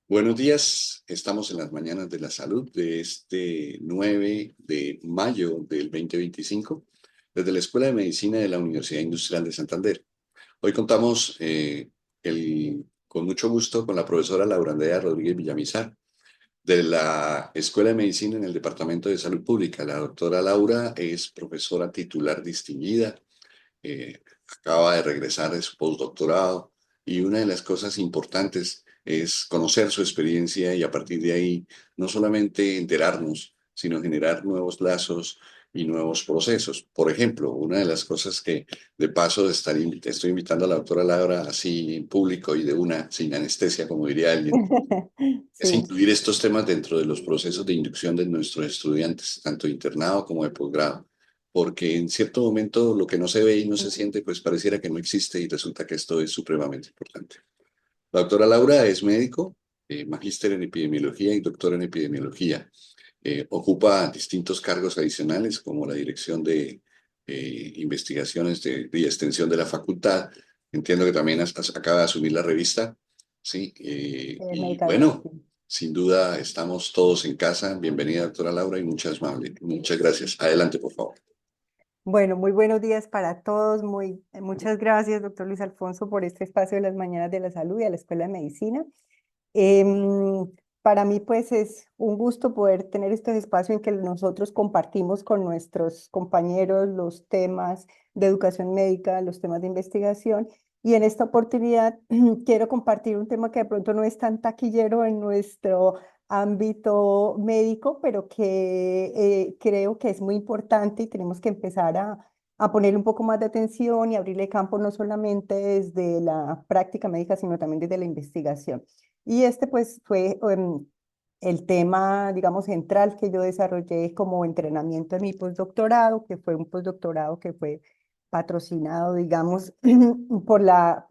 Buenos días, estamos en las mañanas de la salud de este 9 de mayo del 2025 desde la Escuela de Medicina de la Universidad Industrial de Santander. Hoy contamos con mucho gusto con la profesora Laura Andrea Rodríguez Villamizar de la Escuela de Medicina en el Departamento de Salud Pública. La doctora Laura es profesora titular distinguida, eh, acaba de regresar de su postdoctorado y una de las cosas importantes es conocer su experiencia y a partir de ahí no solamente enterarnos, sino generar nuevos lazos y nuevos procesos. Por ejemplo, una de las cosas que de paso estoy invitando a la doctora Laura así en público y de una sin anestesia, como diría alguien, es Sí. incluir estos temas dentro de los procesos de inducción de nuestros estudiantes, tanto de internado como de posgrado, porque en cierto momento lo que no se ve y no se siente, pues pareciera que no existe y resulta que esto es supremamente importante. La doctora Laura es médico, magíster en epidemiología y doctora en epidemiología. Ocupa distintos cargos adicionales como la dirección de investigaciones y extensión de la facultad. Entiendo que también acaba de asumir la revista, ¿sí? Y Medicamentos. bueno, sin duda estamos todos en casa. Bienvenida, doctora Laura, y muchas gracias. Adelante, por favor. Bueno, muy buenos días para todos. Muchas gracias, doctor Luis Alfonso, por este espacio de las Mañanas de la Salud y a la Escuela de Medicina. Em, para mí, pues, es un gusto poder tener este espacio en que nosotros compartimos con nuestros compañeros los temas de educación médica, los temas de investigación. Y en esta oportunidad quiero compartir un tema que de pronto no es tan taquillero en nuestro ámbito médico, pero que creo que es muy importante y tenemos que empezar a ponerle un poco más de atención y abrirle campo no solamente desde la práctica médica, sino también desde la investigación. Y este pues fue el tema, digamos, central que yo desarrollé como entrenamiento en mi postdoctorado, que fue un postdoctorado que fue patrocinado, digamos, por la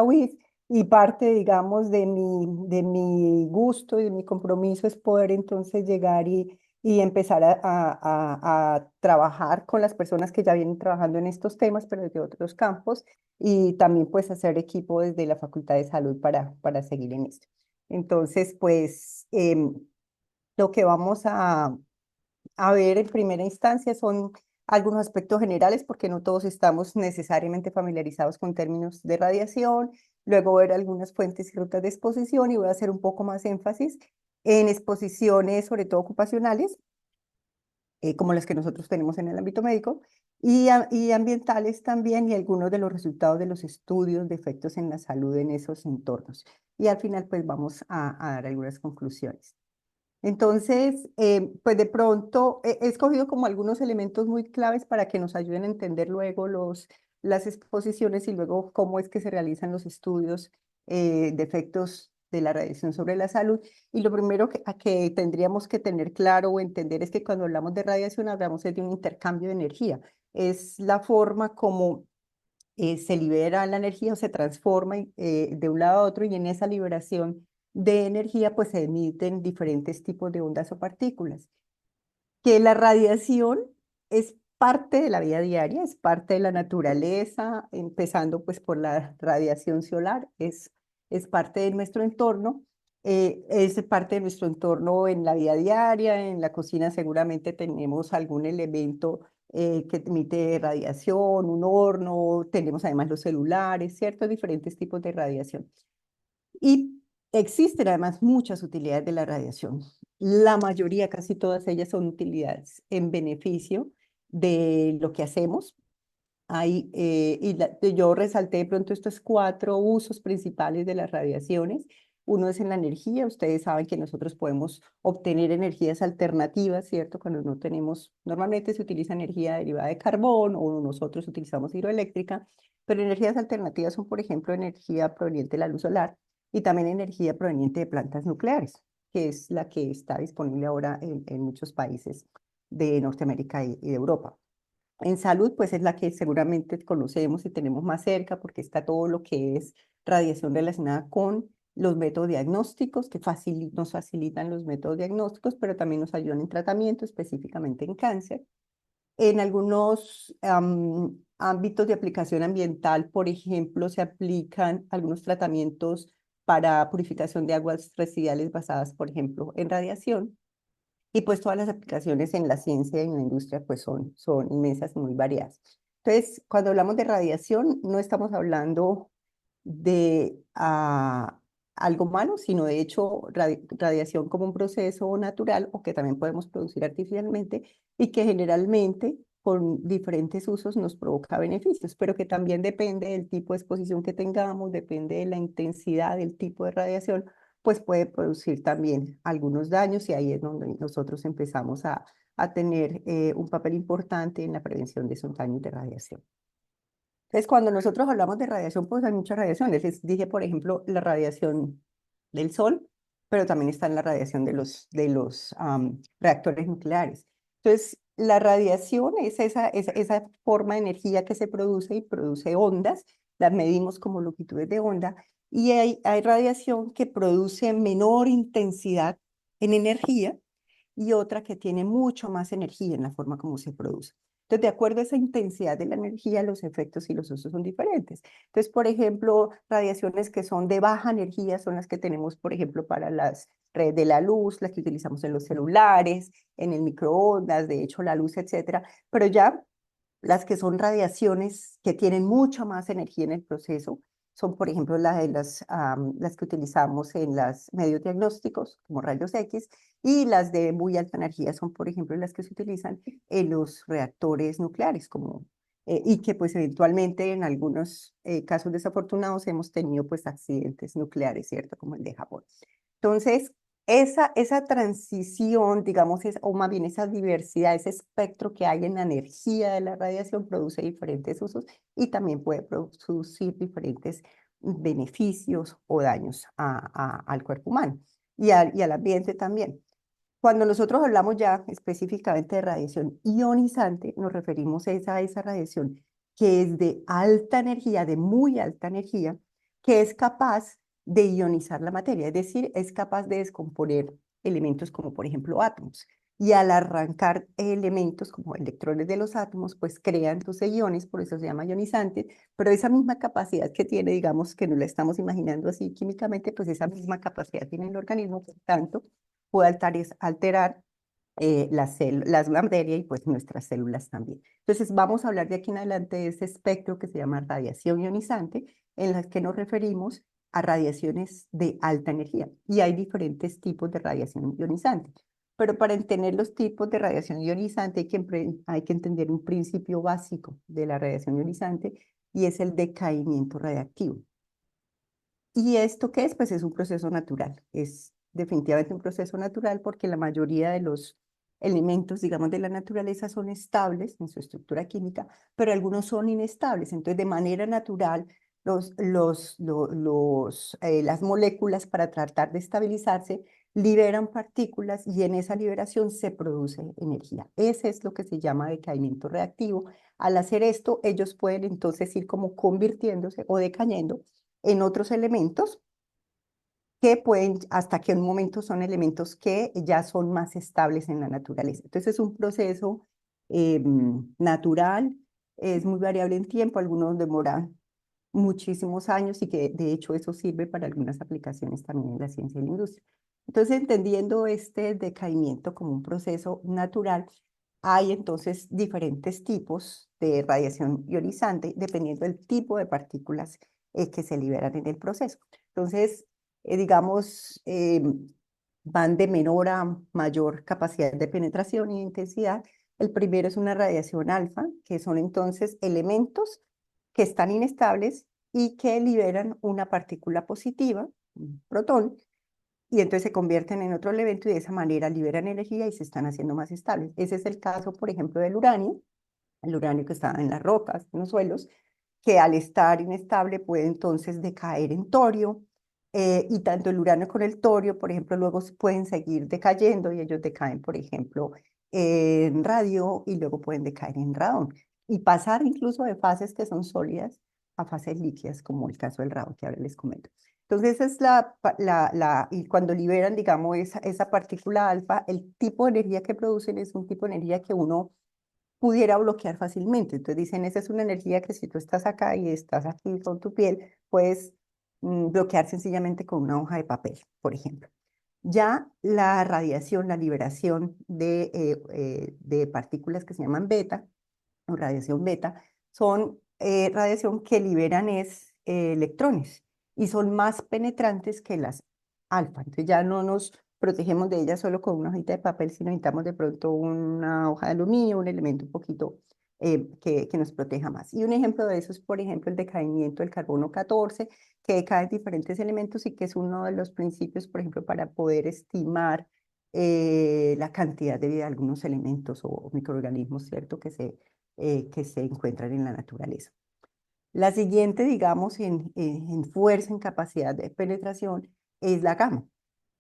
UIS. Y parte, digamos, de mi gusto y de mi compromiso es poder entonces llegar y empezar a trabajar con las personas que ya vienen trabajando en estos temas, pero desde otros campos, y también pues hacer equipo desde la Facultad de Salud para seguir en esto. Entonces, pues lo que vamos a ver en primera instancia son algunos aspectos generales, porque no todos estamos necesariamente familiarizados con términos de radiación. Luego ver algunas fuentes y rutas de exposición y voy a hacer un poco más énfasis en exposiciones, sobre todo ocupacionales, como las que nosotros tenemos en el ámbito médico, y ambientales también, y algunos de los resultados de los estudios de efectos en la salud en esos entornos. Y al final, pues vamos a dar algunas conclusiones. Entonces, pues de pronto he escogido como algunos elementos muy claves para que nos ayuden a entender luego las exposiciones y luego cómo es que se realizan los estudios de efectos de la radiación sobre la salud. Y lo primero que tendríamos que tener claro o entender es que cuando hablamos de radiación hablamos de un intercambio de energía. Es la forma como se libera la energía o se transforma de un lado a otro, y en esa liberación de energía pues se emiten diferentes tipos de ondas o partículas. Que la radiación es parte de la vida diaria, es parte de la naturaleza, empezando pues por la radiación solar, es parte de nuestro entorno, es parte de nuestro entorno en la vida diaria. En la cocina seguramente tenemos algún elemento que emite radiación, un horno, tenemos además los celulares, ciertos diferentes tipos de radiación. Y existen además muchas utilidades de la radiación. La mayoría, casi todas ellas, son utilidades en beneficio de lo que hacemos. Yo resalté de pronto estos cuatro usos principales de las radiaciones. Uno es en la energía. Ustedes saben que nosotros podemos obtener energías alternativas, ¿cierto? Cuando no tenemos, normalmente se utiliza energía derivada de carbón o nosotros utilizamos hidroeléctrica, pero energías alternativas son, por ejemplo, energía proveniente de la luz solar y también energía proveniente de plantas nucleares, que es la que está disponible ahora en muchos países de Norteamérica y de Europa. En salud, pues es la que seguramente conocemos y tenemos más cerca, porque está todo lo que es radiación relacionada con los métodos diagnósticos, que nos facilitan los métodos diagnósticos, pero también nos ayudan en tratamiento, específicamente en cáncer. En algunos ámbitos de aplicación ambiental, por ejemplo, se aplican algunos tratamientos para purificación de aguas residuales basadas, por ejemplo, en radiación. Y pues todas las aplicaciones en la ciencia y en la industria pues son inmensas y muy variadas. Entonces, cuando hablamos de radiación, no estamos hablando de algo malo, sino de hecho radiación como un proceso natural o que también podemos producir artificialmente y que generalmente con diferentes usos nos provoca beneficios, pero que también depende del tipo de exposición que tengamos, depende de la intensidad del tipo de radiación, pues puede producir también algunos daños y ahí es donde nosotros empezamos a tener un papel importante en la prevención de esos daños de radiación. Entonces, cuando nosotros hablamos de radiación, pues hay muchas radiaciones. Les dije, por ejemplo, la radiación del sol, pero también está en la radiación de los reactores nucleares. Entonces, la radiación es esa forma de energía que se produce y produce ondas, las medimos como longitudes de onda, y hay radiación que produce menor intensidad en energía y otra que tiene mucho más energía en la forma como se produce. Entonces, de acuerdo a esa intensidad de la energía, los efectos y los usos son diferentes. Entonces, por ejemplo, radiaciones que son de baja energía son las que tenemos, por ejemplo, para las redes de la luz, las que utilizamos en los celulares, en el microondas, de hecho, la luz, etcétera. Pero ya las que son radiaciones que tienen mucha más energía en el proceso son, por ejemplo, las que utilizamos en los medios diagnósticos, como rayos X, y las de muy alta energía son, por ejemplo, las que se utilizan en los reactores nucleares, y que pues eventualmente en algunos casos desafortunados hemos tenido pues accidentes nucleares, ¿cierto? Como el de Japón. Entonces, esa transición, digamos, o más bien esa diversidad, ese espectro que hay en la energía de la radiación produce diferentes usos y también puede producir diferentes beneficios o daños al cuerpo humano y al ambiente también. Cuando nosotros hablamos ya específicamente de radiación ionizante, nos referimos a esa radiación que es de alta energía, de muy alta energía, que es capaz de ionizar la materia, es decir, es capaz de descomponer elementos como por ejemplo átomos. Y al arrancar elementos como electrones de los átomos, pues crean entonces iones, por eso se llama ionizante, pero esa misma capacidad que tiene, digamos que no la estamos imaginando así químicamente, pues esa misma capacidad tiene el organismo, por tanto, puede alterar las materia y pues nuestras células también. Entonces vamos a hablar de aquí en adelante de ese espectro que se llama radiación ionizante, en las que nos referimos a radiaciones de alta energía. Y hay diferentes tipos de radiación ionizante. Pero para entender los tipos de radiación ionizante hay que entender un principio básico de la radiación ionizante y es el decaimiento radiactivo. ¿Y esto qué es? Pues es un proceso natural. Es definitivamente un proceso natural porque la mayoría de los elementos, digamos, de la naturaleza son estables en su estructura química, pero algunos son inestables. Entonces, de manera natural, las moléculas para tratar de estabilizarse liberan partículas y en esa liberación se produce energía. Ese es lo que se llama decaimiento reactivo. Al hacer esto, ellos pueden entonces ir como convirtiéndose o decayendo en otros elementos que pueden, hasta que en un momento son elementos que ya son más estables en la naturaleza. Entonces es un proceso natural, es muy variable en tiempo, algunos demoran muchísimos años y que de hecho eso sirve para algunas aplicaciones también en la ciencia y la industria. Entonces, entendiendo este decaimiento como un proceso natural, hay entonces diferentes tipos de radiación ionizante dependiendo del tipo de partículas que se liberan en el proceso. Entonces, digamos, van de menor a mayor capacidad de penetración y intensidad. El primero es una radiación alfa, que son entonces elementos que están inestables y que liberan una partícula positiva, un protón, y entonces se convierten en otro elemento y de esa manera liberan energía y se están haciendo más estables. Ese es el caso, por ejemplo, del uranio, el uranio que está en las rocas, en los suelos, que al estar inestable puede entonces decaer en torio, y tanto el uranio con el torio, por ejemplo, luego pueden seguir decayendo y ellos decaen, por ejemplo, en radio y luego pueden decaer en radón y pasar incluso de fases que son sólidas a fases líquidas, como el caso del radón que ahora les comento. Entonces, esa es y cuando liberan, digamos, esa partícula alfa, el tipo de energía que producen es un tipo de energía que uno pudiera bloquear fácilmente. Entonces dicen, esa es una energía que si tú estás acá y estás aquí con tu piel, puedes bloquear sencillamente con una hoja de papel, por ejemplo. Ya la radiación, la liberación de partículas que se llaman beta, o radiación beta, son radiación que liberan electrones y son más penetrantes que las alfa. Entonces ya no nos protegemos de ellas solo con una hojita de papel, sino necesitamos de pronto una hoja de aluminio, un elemento un poquito que nos proteja más. Y un ejemplo de eso es, por ejemplo, el decaimiento del carbono 14, que decae en diferentes elementos y que es uno de los principios, por ejemplo, para poder estimar la cantidad de vida de algunos elementos o microorganismos, ¿cierto? Que se encuentran en la naturaleza. La siguiente, digamos, en fuerza, en capacidad de penetración, es la gamma.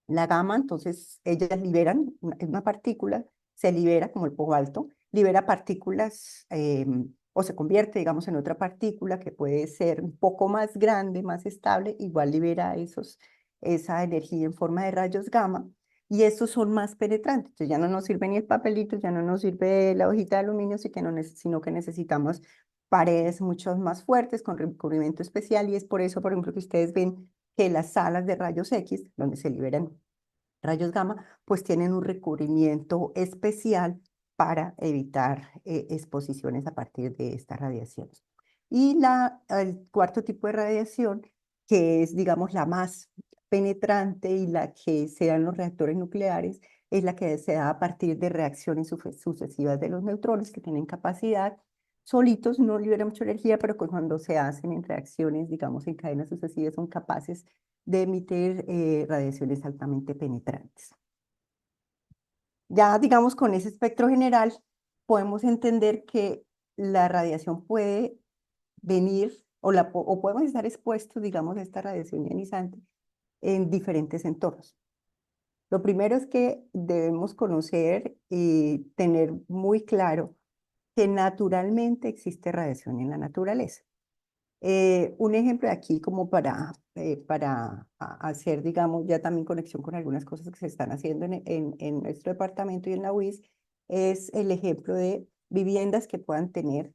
La gamma, entonces, ellas liberan una partícula, se libera como el cobalto, libera partículas o se convierte, digamos, en otra partícula que puede ser un poco más grande, más estable, igual libera esa energía en forma de rayos gamma y estos son más penetrantes. Entonces ya no nos sirve ni el papelito, ya no nos sirve la hojita de aluminio, sino que necesitamos paredes mucho más fuertes con recubrimiento especial y es por eso, por ejemplo, que ustedes ven que las salas de rayos X, donde se liberan rayos gamma, pues tienen un recubrimiento especial para evitar exposiciones a partir de estas radiaciones. Y el cuarto tipo de radiación, que es, digamos, la más penetrante y la que se da en los reactores nucleares, es la que se da a partir de reacciones sucesivas de los neutrones que tienen capacidad. Solitos no liberan mucha energía, pero cuando se hacen en reacciones, digamos, en cadenas sucesivas, son capaces de emitir radiaciones altamente penetrantes. Ya, digamos, con ese espectro general, podemos entender que la radiación puede venir o podemos estar expuestos, digamos, a esta radiación ionizante en diferentes entornos. Lo primero es que debemos conocer y tener muy claro que naturalmente existe radiación en la naturaleza. Un ejemplo de aquí como para hacer, digamos, ya también conexión con algunas cosas que se están haciendo en nuestro departamento y en la UIS, es el ejemplo de viviendas que puedan tener,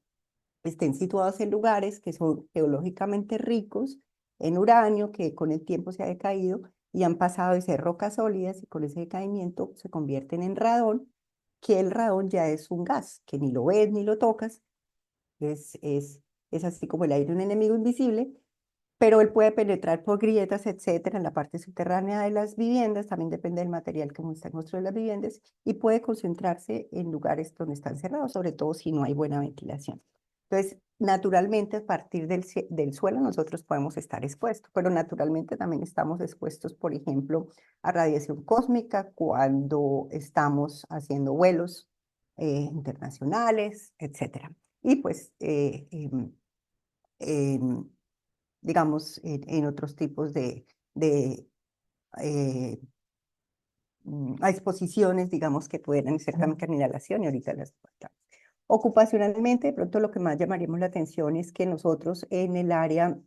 estén situados en lugares que son geológicamente ricos en uranio, que con el tiempo se ha decaído y han pasado de ser rocas sólidas y con ese decaimiento se convierten en radón, que el radón ya es un gas, que ni lo ves ni lo tocas, es, es, es así como el aire, un enemigo invisible, pero él puede penetrar por grietas, etcétera, en la parte subterránea de las viviendas, también depende del material que está construido las viviendas, y puede concentrarse en lugares donde están cerrados, sobre todo si no hay buena ventilación. Entonces, naturalmente, a partir del suelo nosotros podemos estar expuestos, pero naturalmente también estamos expuestos, por ejemplo, a radiación cósmica cuando estamos haciendo vuelos internacionales, etcétera. Y pues, em, digamos, en otros tipos de eh, exposiciones, digamos, que pueden ser también inhalación y ahorita las contamos. Ocupacionalmente, de pronto lo que más llamaríamos la atención es que nosotros en el área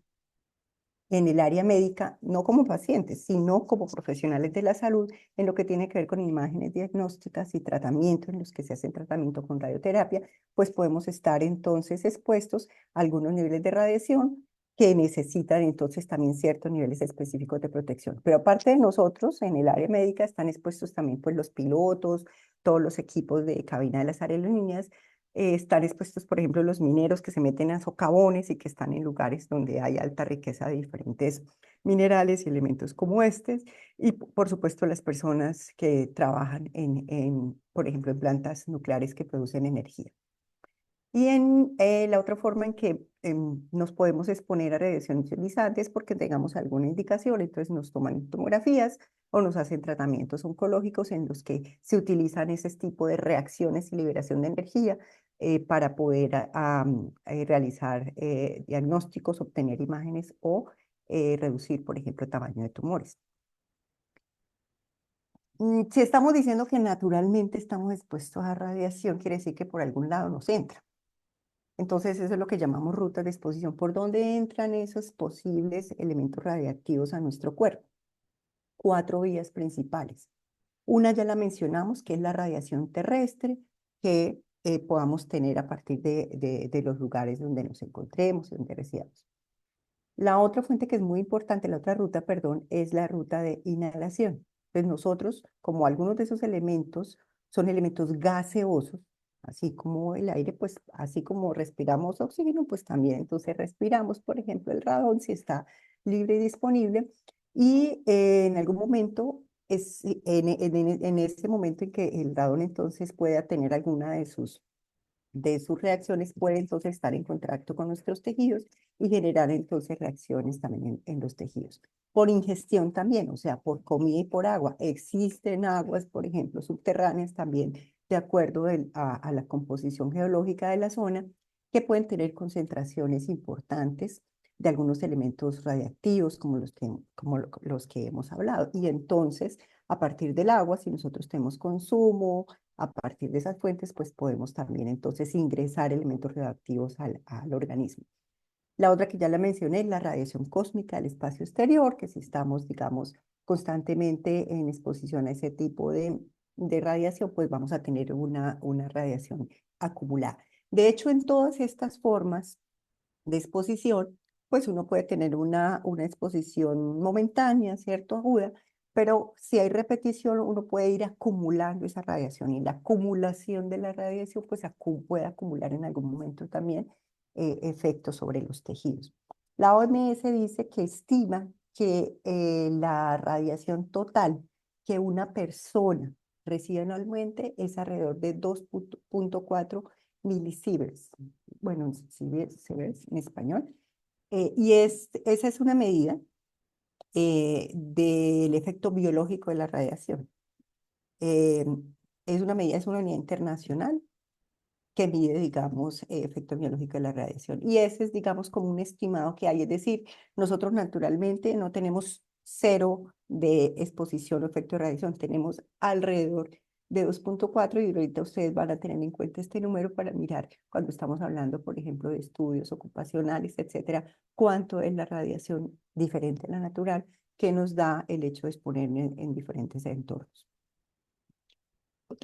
médica, no como pacientes, sino como profesionales de la salud, en lo que tiene que ver con imágenes diagnósticas y tratamiento, en los que se hacen tratamiento con radioterapia, pues podemos estar entonces expuestos a algunos niveles de radiación que necesitan entonces también ciertos niveles específicos de protección. Pero aparte de nosotros, en el área médica están expuestos también pues los pilotos, todos los equipos de cabina de las aerolíneas, están expuestos, por ejemplo, los mineros que se meten a socavones y que están en lugares donde hay alta riqueza de diferentes minerales y elementos como estos. Y, por supuesto, las personas que trabajan por ejemplo, en plantas nucleares que producen energía. Y en la otra forma en que nos podemos exponer a radiación ionizante es porque tengamos alguna indicación, entonces nos toman tomografías o nos hacen tratamientos oncológicos en los que se utilizan ese tipo de reacciones y liberación de energía para poder realizar diagnósticos, obtener imágenes o reducir, por ejemplo, el tamaño de tumores. Si estamos diciendo que naturalmente estamos expuestos a radiación, quiere decir que por algún lado nos entra. Entonces, eso es lo que llamamos rutas de exposición, por donde entran esos posibles elementos radiactivos a nuestro cuerpo. 4 vías principales. Una ya la mencionamos, que es la radiación terrestre, que podamos tener a partir de los lugares donde nos encontremos, donde residamos. La otra fuente que es muy importante, la otra ruta, perdón, es la ruta de inhalación. Entonces nosotros, como algunos de esos elementos son elementos gaseosos, así como el aire, pues así como respiramos oxígeno, pues también entonces respiramos, por ejemplo, el radón si está libre y disponible. Y en algún momento, en ese momento en que el radón entonces pueda tener alguna de sus reacciones puede entonces estar en contacto con nuestros tejidos y generar entonces reacciones también en los tejidos. Por ingestión también, o sea, por comida y por agua. Existen aguas, por ejemplo, subterráneas también, de acuerdo a la composición geológica de la zona, que pueden tener concentraciones importantes de algunos elementos radiactivos los que hemos hablado. Y entonces, a partir del agua, si nosotros tenemos consumo, a partir de esas fuentes, pues podemos también entonces ingresar elementos radioactivos al organismo. La otra que ya la mencioné es la radiación cósmica del espacio exterior, que si estamos, digamos, constantemente en exposición a ese tipo de radiación, pues vamos a tener una radiación acumulada. De hecho, en todas estas formas de exposición, pues uno puede tener una exposición momentánea, ¿cierto? Aguda, pero si hay repetición, uno puede ir acumulando esa radiación y la acumulación de la radiación, pues puede acumular en algún momento también efectos sobre los tejidos. La OMS dice que estima que la radiación total que una persona recibe anualmente es alrededor de 2,4 milisieverts, bueno, sieverts en español, esa es una medida del efecto biológico de la radiación. Eh, es una medida, es una unidad internacional que mide, digamos, efecto biológico de la radiación. Y ese es, digamos, como un estimado que hay. Es decir, nosotros naturalmente no tenemos cero de exposición o efecto de radiación, tenemos alrededor de 2,4 y ahorita ustedes van a tener en cuenta este número para mirar cuando estamos hablando, por ejemplo, de estudios ocupacionales, etcétera, cuánto es la radiación diferente a la natural que nos da el hecho de exponernos en diferentes entornos.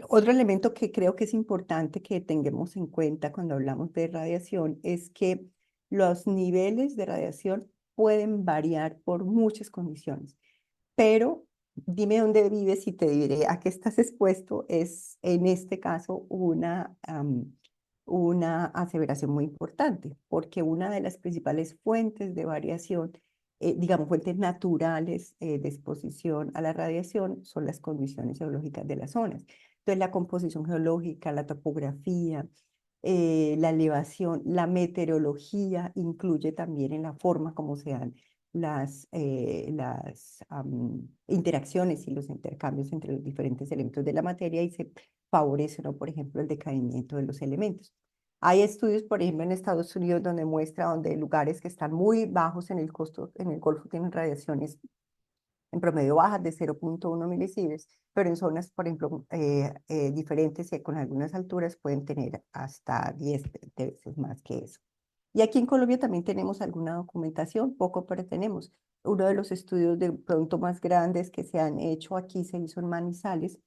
Otro elemento que creo que es importante que tengamos en cuenta cuando hablamos de radiación es que los niveles de radiación pueden variar por muchas condiciones, pero dime dónde vives y te diré a qué estás expuesto. Es en este caso una aseveración muy importante, porque una de las principales fuentes de variación, digamos, fuentes naturales de exposición a la radiación son las condiciones geológicas de las zonas. Entonces, la composición geológica, la topografía, la elevación, la meteorología incluye también en la forma como se dan las interacciones y los intercambios entre los diferentes elementos de la materia y se favorece, ¿no? Por ejemplo, el decaimiento de los elementos. Hay estudios, por ejemplo, en Estados Unidos donde muestra donde lugares que están muy bajos en el Golfo tienen radiaciones en promedio bajas de 0,1 milisieverts, pero en zonas, por ejemplo, diferentes y con algunas alturas pueden tener hasta 10 veces más que eso. Y aquí en Colombia también tenemos alguna documentación, poco, pero tenemos. Uno de los estudios de pronto más grandes que se han hecho aquí se hizo en Manizales,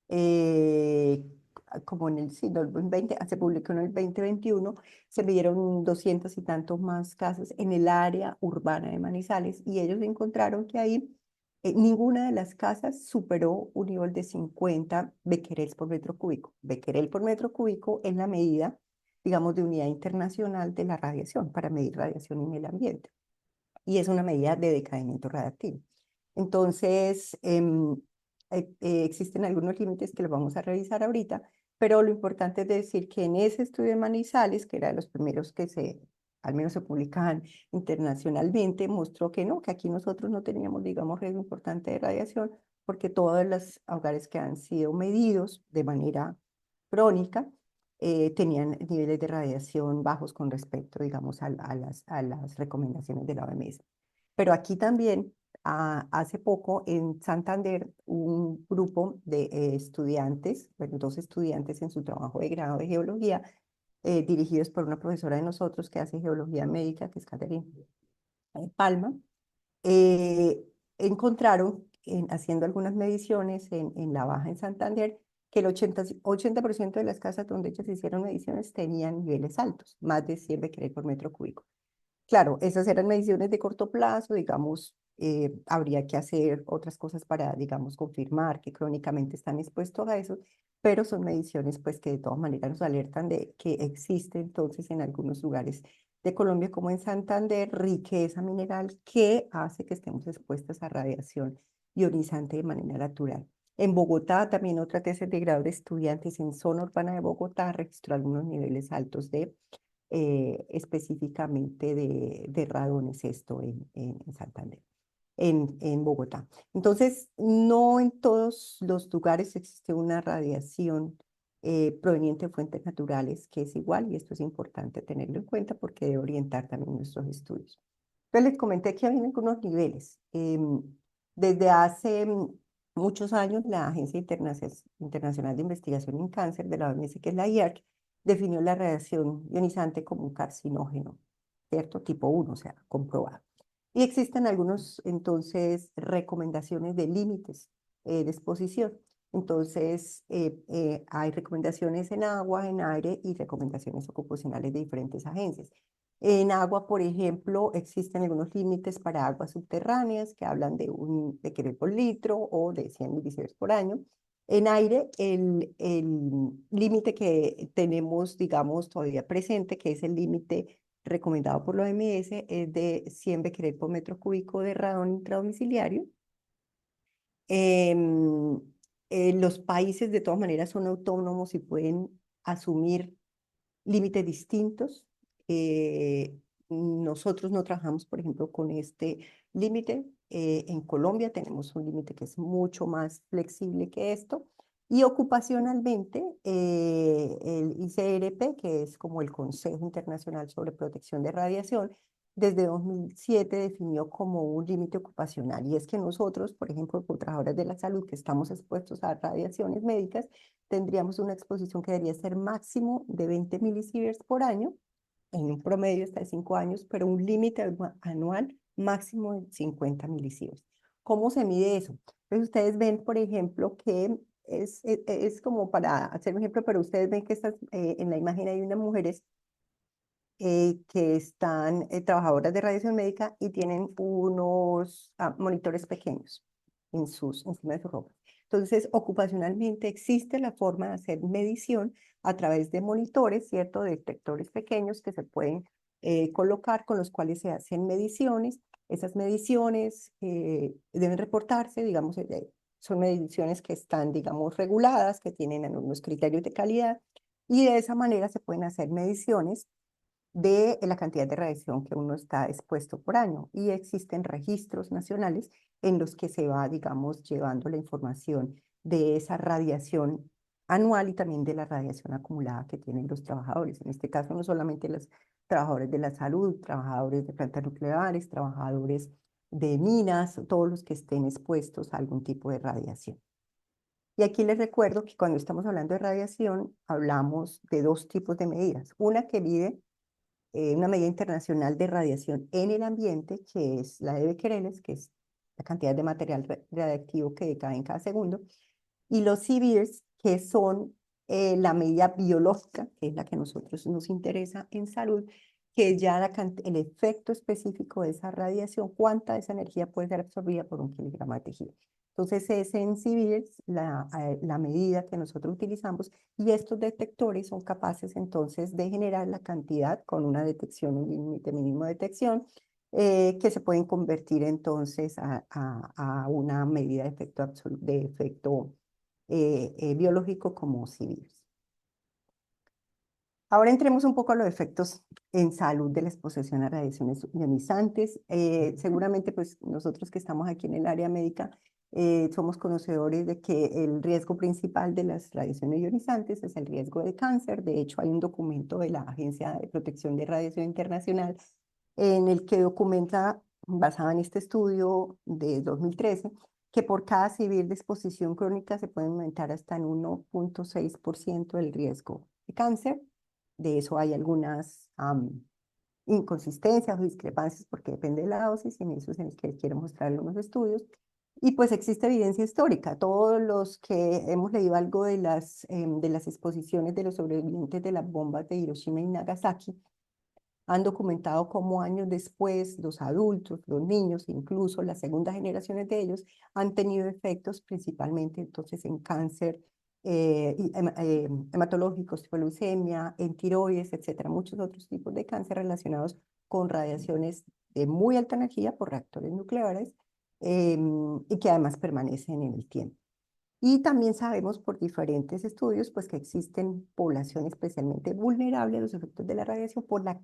eh, como en el siglo XX, se publicó en el 2021, se midieron 200 y tantos más casas en el área urbana de Manizales y ellos encontraron que ahí ninguna de las casas superó un nivel de 50 becquerels por metro cúbico. Becquerel por metro cúbico es la medida, digamos, de unidad internacional de la radiación para medir radiación en el ambiente y es una medida de decaimiento radiactivo. Entonces, existen algunos límites que los vamos a revisar ahorita, pero lo importante es decir que en ese estudio de Manizales, que era de los primeros que al menos se publicaban internacionalmente, mostró que no, que aquí nosotros no teníamos, digamos, riesgo importante de radiación, porque todos los hogares que han sido medidos de manera crónica tenían niveles de radiación bajos con respecto, digamos, a las recomendaciones de la OMS. Pero aquí también, hace poco en Santander, un grupo de estudiantes, bueno, dos estudiantes en su trabajo de grado de geología, dirigidos por una profesora de nosotros que hace geología médica, que es Catherine Palma, eh, encontraron, haciendo algunas mediciones en La Baja, en Santander, que el 80% de las casas donde ellos hicieron mediciones tenían niveles altos, más de 100 becquerel por metro cúbico. claro, esas eran mediciones de corto plazo, digamos, habría que hacer otras cosas para, digamos, confirmar que crónicamente están expuestos a eso, pero son mediciones pues que de todas maneras nos alertan de que existe entonces en algunos lugares de Colombia, como en Santander, riqueza mineral que hace que estemos expuestas a radiación ionizante de manera natural. En Bogotá, también otra tesis de grado de estudiantes en zona urbana de Bogotá registró algunos niveles altos de específicamente de radones, esto en Santander, en Bogotá. Entonces, no en todos los lugares existe una radiación proveniente de fuentes naturales que es igual, y esto es importante tenerlo en cuenta porque debe orientar también nuestros estudios. Entonces, les comenté que había algunos niveles. Desde hace muchos años, la Agencia Internacional de Investigación en Cáncer de la OMS, que es la IARC, definió la radiación ionizante como un carcinógeno, ¿cierto? Tipo 1, o sea, comprobado. Y existen algunos, entonces, recomendaciones de límites de exposición. Entonces, hay recomendaciones en agua, en aire y recomendaciones ocupacionales de diferentes agencias. En agua, por ejemplo, existen algunos límites para aguas subterráneas que hablan de un becquerel por litro o de 100 milisieverts por año. En aire, el límite que tenemos, digamos, todavía presente, que es el límite recomendado por la OMS, es de 100 becquerel por metro cúbico de radón intradomiciliario. Em, los países, de todas maneras, son autónomos y pueden asumir límites distintos. Nosotros no trabajamos, por ejemplo, con este límite. En Colombia tenemos un límite que es mucho más flexible que esto. Y ocupacionalmente, el ICRP, que es como el Consejo Internacional sobre Protección de Radiación, desde 2007 definió como un límite ocupacional. Y es que nosotros, por ejemplo, como trabajadores de la salud que estamos expuestos a radiaciones médicas, tendríamos una exposición que debería ser máximo de 20 milisieverts por año, en un promedio hasta de 5 años, pero un límite anual máximo de 50 milisieverts. ¿Cómo se mide eso? Pues ustedes ven, por ejemplo, que es como para hacer un ejemplo, pero ustedes ven que en la imagen hay unas mujeres que están trabajadoras de radiación médica y tienen unos monitores pequeños encima de su ropa. Entonces, ocupacionalmente existe la forma de hacer medición a través de monitores, ¿cierto? Detectores pequeños que se pueden colocar con los cuales se hacen mediciones. Esas mediciones deben reportarse, digamos, son mediciones que están, digamos, reguladas, que tienen unos criterios de calidad, y de esa manera se pueden hacer mediciones de la cantidad de radiación que uno está expuesto por año. Y existen registros nacionales en los que se va, digamos, llevando la información de esa radiación anual y también de la radiación acumulada que tienen los trabajadores. En este caso, no solamente los trabajadores de la salud, trabajadores de plantas nucleares, trabajadores de minas, todos los que estén expuestos a algún tipo de radiación. Y aquí les recuerdo que cuando estamos hablando de radiación, hablamos de dos tipos de medidas. Una que mide una medida internacional de radiación en el ambiente, que es la de becquereles, que es la cantidad de material radiactivo que decae en cada segundo, y los CBIRS, que son la medida biológica, que es la que a nosotros nos interesa en salud, que es ya el efecto específico de esa radiación, cuánta de esa energía puede ser absorbida por un kilogramo de tejido. Entonces, es en CBIRS la medida que nosotros utilizamos, y estos detectores son capaces entonces de generar la cantidad con una detección, un límite mínimo de detección, que se pueden convertir entonces a una medida de efecto biológico como CIVIRS. Ahora entremos un poco a los efectos en salud de la exposición a radiaciones ionizantes. Seguramente pues nosotros que estamos aquí en el área médica somos conocedores de que el riesgo principal de las radiaciones ionizantes es el riesgo de cáncer. De hecho, hay un documento de la Agencia de Protección de Radiación Internacional en el que documenta, basado en este estudio de 2013, que por cada civil de exposición crónica se puede aumentar hasta en 1,6% el riesgo de cáncer. De eso hay algunas inconsistencias o discrepancias porque depende de la dosis, y en eso es en el que quiero mostrar algunos estudios. Y pues existe evidencia histórica. Todos los que hemos leído algo de las exposiciones de los sobrevivientes de las bombas de Hiroshima y Nagasaki, han documentado cómo años después los adultos, los niños, incluso las segundas generaciones de ellos, han tenido efectos principalmente entonces en cáncer hematológicos, tipo leucemia, en tiroides, etcétera, muchos otros tipos de cáncer relacionados con radiaciones de muy alta energía por reactores nucleares y que además permanecen en el tiempo. Y también sabemos por diferentes estudios pues, que existen poblaciones especialmente vulnerables a los efectos de la radiación por la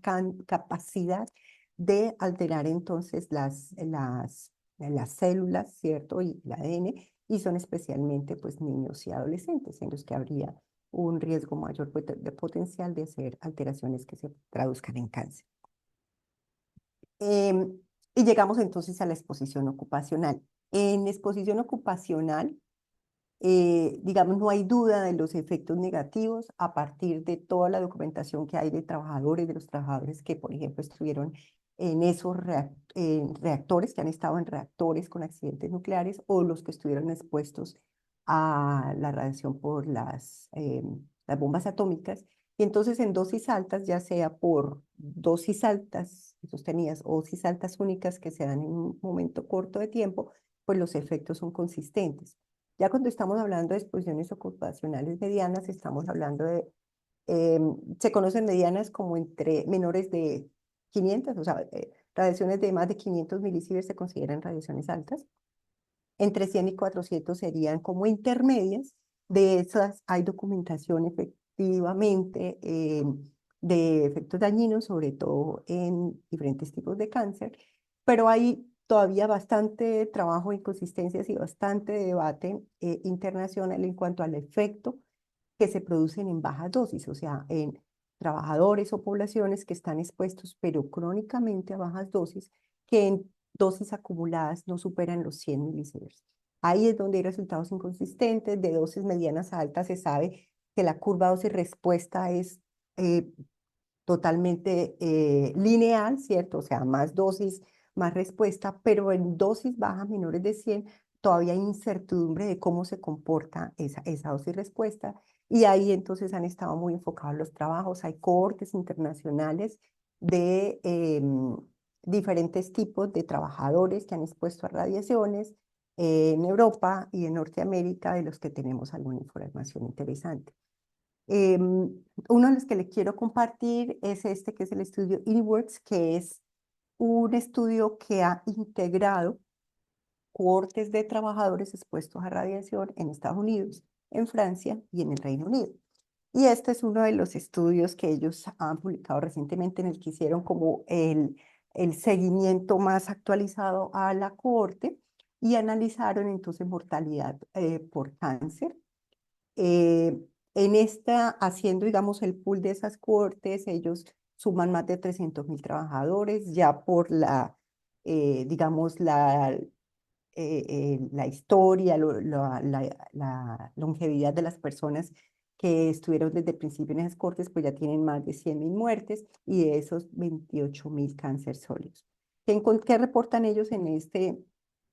capacidad de alterar entonces las células, ¿cierto? Y el ADN, y son especialmente pues, niños y adolescentes en los que habría un riesgo mayor de potencial de hacer alteraciones que se traduzcan en cáncer. Em, y llegamos entonces a la exposición ocupacional. En exposición ocupacional, digamos, no hay duda de los efectos negativos a partir de toda la documentación que hay de los trabajadores que, por ejemplo, estuvieron en esos reactores, que han estado en reactores con accidentes nucleares, o los que estuvieron expuestos a la radiación por las bombas atómicas. Y entonces en dosis altas, ya sea por dosis altas sostenidas o dosis altas únicas que se dan en un momento corto de tiempo, pues los efectos son consistentes. Ya cuando estamos hablando de exposiciones ocupacionales medianas, estamos hablando de, se conocen medianas como entre menores de 500, o sea, radiaciones de más de 500 milisieverts se consideran radiaciones altas. Entre 100 y 400 serían como intermedias. De esas hay documentación efectivamente de efectos dañinos, sobre todo en diferentes tipos de cáncer, pero hay todavía bastante trabajo, inconsistencias y bastante debate internacional en cuanto al efecto que se producen en bajas dosis, o sea, en trabajadores o poblaciones que están expuestos, pero crónicamente a bajas dosis, que en dosis acumuladas no superan los 100 milisieverts. Ahí es donde hay resultados inconsistentes. De dosis medianas a altas se sabe que la curva dosis-respuesta es eh, totalmente lineal, ¿cierto? O sea, más dosis, más respuesta, pero en dosis bajas menores de 100 todavía hay incertidumbre de cómo se comporta esa dosis respuesta. Y ahí entonces han estado muy enfocados los trabajos. Hay cohortes internacionales de diferentes tipos de trabajadores que han expuesto a radiaciones en Europa y en Norteamérica, de los que tenemos alguna información interesante. Uno de los que les quiero compartir es este, que es el estudio INWORKS, que es un estudio que ha integrado cohortes de trabajadores expuestos a radiación en Estados Unidos, en Francia y en el Reino Unido. Y este es uno de los estudios que ellos han publicado recientemente, en el que hicieron como el seguimiento más actualizado a la cohorte y analizaron entonces mortalidad por cáncer. Eh, en esta, haciendo, digamos, el pool de esas cohortes, ellos suman más de 300.000 trabajadores, ya por digamos, la historia, la longevidad de las personas que estuvieron desde el principio en esas cohortes, pues ya tienen más de 100.000 muertes y de esos 28.000 cáncer sólidos. ¿Qué reportan ellos en este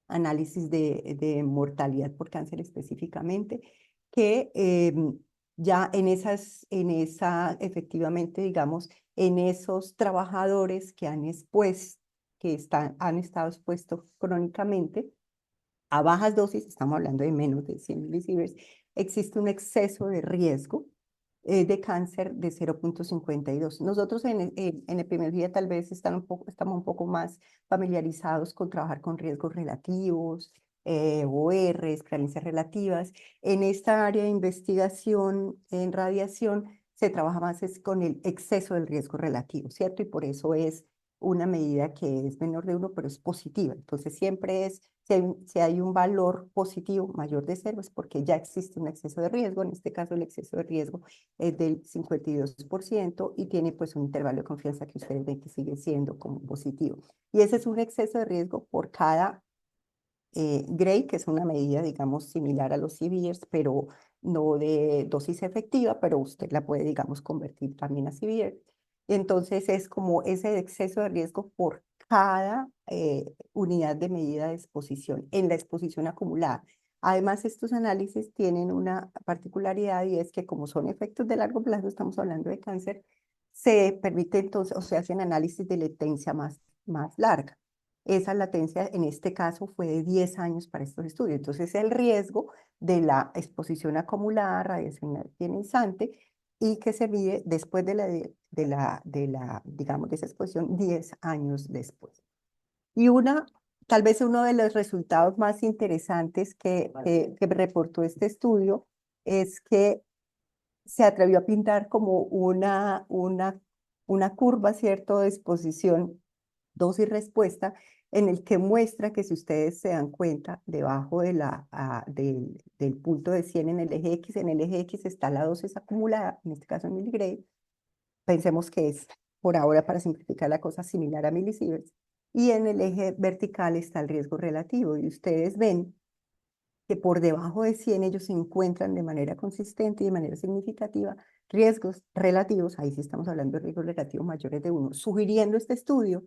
análisis de mortalidad por cáncer específicamente? Que ya efectivamente, digamos, en esos trabajadores que han estado expuestos crónicamente a bajas dosis, estamos hablando de menos de 100 milisieverts, existe un exceso de riesgo de cáncer de 0,52. Nosotros en epidemiología tal vez estamos un poco más familiarizados con trabajar con riesgos relativos, ORs, prevalencias relativas. En esta área de investigación en radiación se trabaja más es con el exceso del riesgo relativo, ¿cierto? Y por eso es una medida que es menor de 1, pero es positiva. Entonces siempre es, si hay un valor positivo mayor de 0, es porque ya existe un exceso de riesgo. En este caso el exceso de riesgo es del 52% y tiene pues un intervalo de confianza que ustedes ven que sigue siendo como positivo. Y ese es un exceso de riesgo por cada Gray, que es una medida, digamos, similar a los CVRs, pero no de dosis efectiva, pero usted la puede, digamos, convertir también a CVR. Entonces es como ese exceso de riesgo por cada unidad de medida de exposición en la exposición acumulada. Además, estos análisis tienen una particularidad y es que como son efectos de largo plazo, estamos hablando de cáncer, se permite entonces, o se hacen análisis de latencia más larga. Esa latencia en este caso fue de 10 años para estos estudios. Entonces el riesgo de la exposición acumulada a radiación ionizante y que se mide después digamos, de esa exposición 10 años después. Y tal vez uno de los resultados más interesantes que reportó este estudio es que se atrevió a pintar como una curva, ¿cierto?, de exposición, dosis respuesta, en el que muestra que si ustedes se dan cuenta, debajo del punto de 100 en el eje X está la dosis acumulada, en este caso en miligrado, pensemos que es, por ahora, para simplificar la cosa, similar a milisieverts, y en el eje vertical está el riesgo relativo, y ustedes ven que por debajo de 100 ellos se encuentran de manera consistente y de manera significativa riesgos relativos, ahí sí estamos hablando de riesgos relativos mayores de 1, sugiriendo este estudio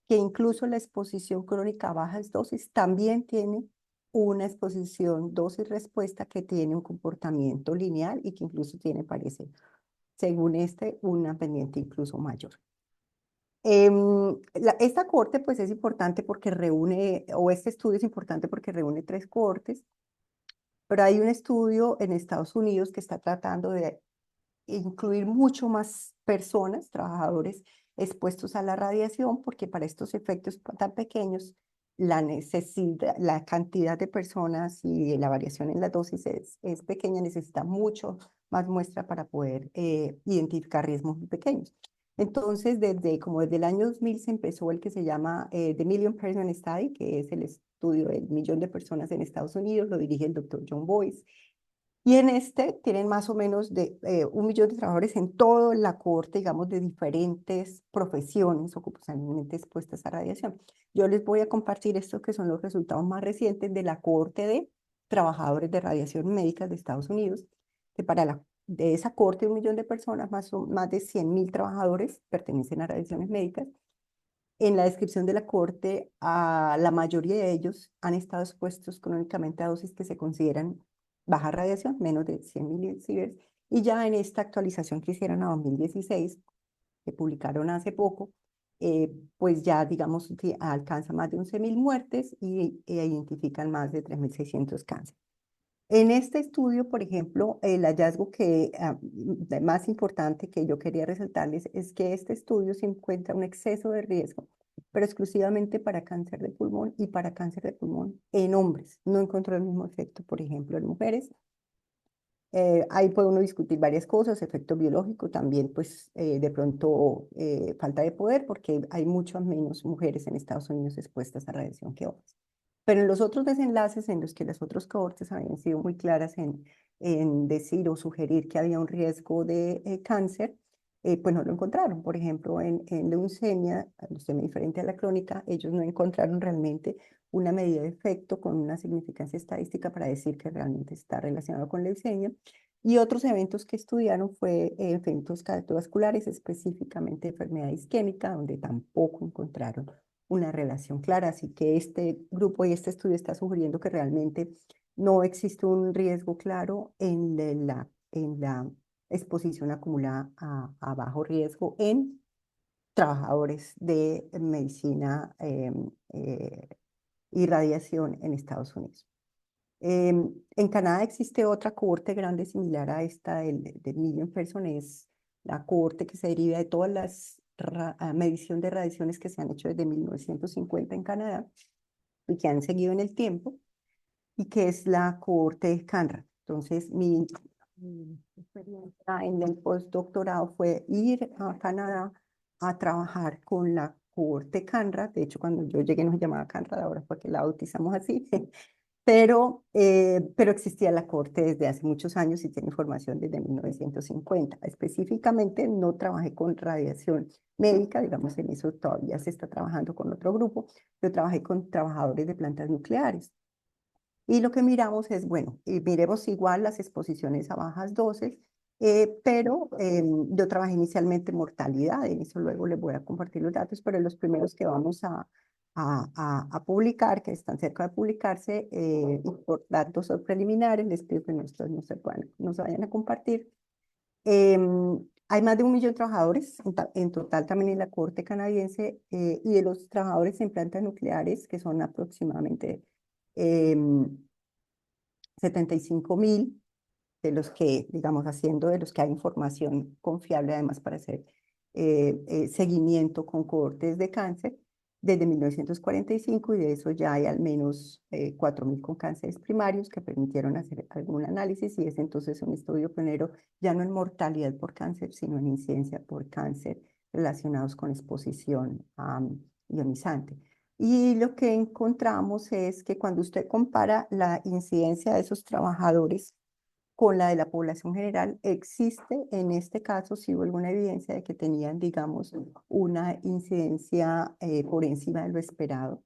que incluso la exposición crónica a bajas dosis también tiene una exposición dosis-respuesta que tiene un comportamiento lineal y que incluso tiene, parece, según una pendiente incluso mayor. Esta corte pues es importante porque reúne, o este estudio es importante porque reúne 3 cohortes, pero hay un estudio en Estados Unidos que está tratando de incluir mucho más personas, trabajadores expuestos a la radiación, porque para estos efectos tan pequeños, la cantidad de personas y la variación en la dosis es pequeña, necesita mucho más muestra para poder identificar riesgos muy pequeños. Entonces, desde el año 2000 se empezó el que se llama The Million Person Study, que es el estudio del millón de personas en Estados Unidos, lo dirige el doctor John Boyce, y en este tienen más o menos de 1 millón de trabajadores en toda la cohorte, digamos, de diferentes profesiones ocupacionalmente expuestas a radiación. Yo les voy a compartir estos que son los resultados más recientes de la cohorte de trabajadores de radiación médica de Estados Unidos, que de esa cohorte de 1 millón de personas, más de 100.000 trabajadores pertenecen a radiaciones médicas. En la descripción de la cohorte, la mayoría de ellos han estado expuestos crónicamente a dosis que se consideran baja radiación, menos de 100 milisieverts, y ya en esta actualización que hicieron a 2016, que publicaron hace poco, pues ya, digamos, que alcanza más de 11.000 muertes e identifican más de 3.600 cánceres. En este estudio, por ejemplo, el hallazgo más importante que yo quería resaltarles es que este estudio se encuentra un exceso de riesgo, pero exclusivamente para cáncer de pulmón y para cáncer de pulmón en hombres. No encontró el mismo efecto, por ejemplo, en mujeres. Ahí puede uno discutir varias cosas, efecto biológico, también pues de pronto falta de poder, porque hay muchas menos mujeres en Estados Unidos expuestas a radiación que hombres. Pero en los otros desenlaces en los que las otras cohortes habían sido muy claras en decir o sugerir que había un riesgo de cáncer, pues no lo encontraron. Por ejemplo, en leucemia diferente a la crónica, ellos no encontraron realmente una medida de efecto con una significancia estadística para decir que realmente está relacionado con leucemia. Y otros eventos que estudiaron fue eventos cardiovasculares, específicamente enfermedad isquémica, donde tampoco encontraron una relación clara. Así que este grupo y este estudio está sugiriendo que realmente no existe un riesgo claro en la exposición acumulada a bajo riesgo en trabajadores de medicina y radiación en Estados Unidos. En Canadá existe otra cohorte grande similar a esta de Million Person, es la cohorte que se deriva de todas las medición de radiaciones que se han hecho desde 1950 en Canadá y que han seguido en el tiempo, y que es la cohorte CANRA. Entonces, mi experiencia en el postdoctorado fue ir a Canadá a trabajar con la cohorte CANRA. De hecho, cuando yo llegué no se llamaba CANRA, ahora fue que la bautizamos así. Pero existía la corte desde hace muchos años y tiene información desde 1950. Específicamente no trabajé con radiación médica, digamos, en eso todavía se está trabajando con otro grupo. Yo trabajé con trabajadores de plantas nucleares. Y lo que miramos es, bueno, miremos igual las exposiciones a bajas dosis, pero yo trabajé inicialmente en mortalidad, en eso luego les voy a compartir los datos, pero los primeros que vamos a publicar, que están cerca de publicarse, y por datos preliminares, les pido que no se vayan a compartir. Hay más de 1 millón de trabajadores en total también en la Corte canadiense, y de los trabajadores en plantas nucleares, que son aproximadamente em, 75.000, de los que, digamos, haciendo de los que hay información confiable además para hacer seguimiento con cohortes de cáncer desde 1945, y de eso ya hay al menos 4.000 con cánceres primarios que permitieron hacer algún análisis, y es entonces un estudio pionero ya no en mortalidad por cáncer, sino en incidencia por cáncer relacionados con exposición ionizante. Y lo que encontramos es que cuando usted compara la incidencia de esos trabajadores con la de la población general, existe en este caso, sí hubo alguna evidencia de que tenían, digamos, una incidencia por encima de lo esperado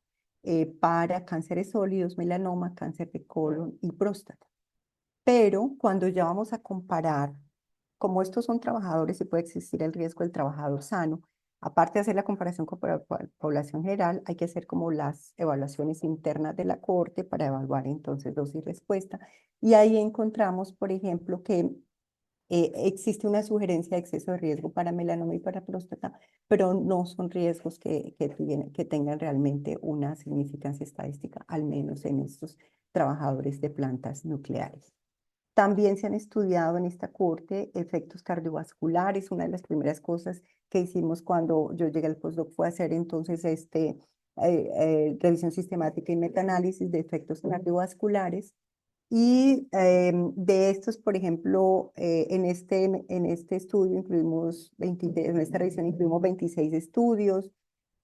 para cánceres sólidos, melanoma, cáncer de colon y próstata. Pero cuando ya vamos a comparar, como estos son trabajadores y puede existir el riesgo del trabajador sano, aparte de hacer la comparación con la población general, hay que hacer como las evaluaciones internas de la Corte para evaluar entonces dosis y respuesta. Y ahí encontramos, por ejemplo, que existe una sugerencia de exceso de riesgo para melanoma y para próstata, pero no son riesgos que tengan realmente una significancia estadística, al menos en estos trabajadores de plantas nucleares. También se han estudiado en esta corte efectos cardiovasculares. Una de las primeras cosas que hicimos cuando yo llegué al postdoc fue hacer entonces revisión sistemática y metaanálisis de efectos cardiovasculares. Y de estos, por ejemplo, en este estudio incluimos 20, en esta revisión incluimos 26 estudios,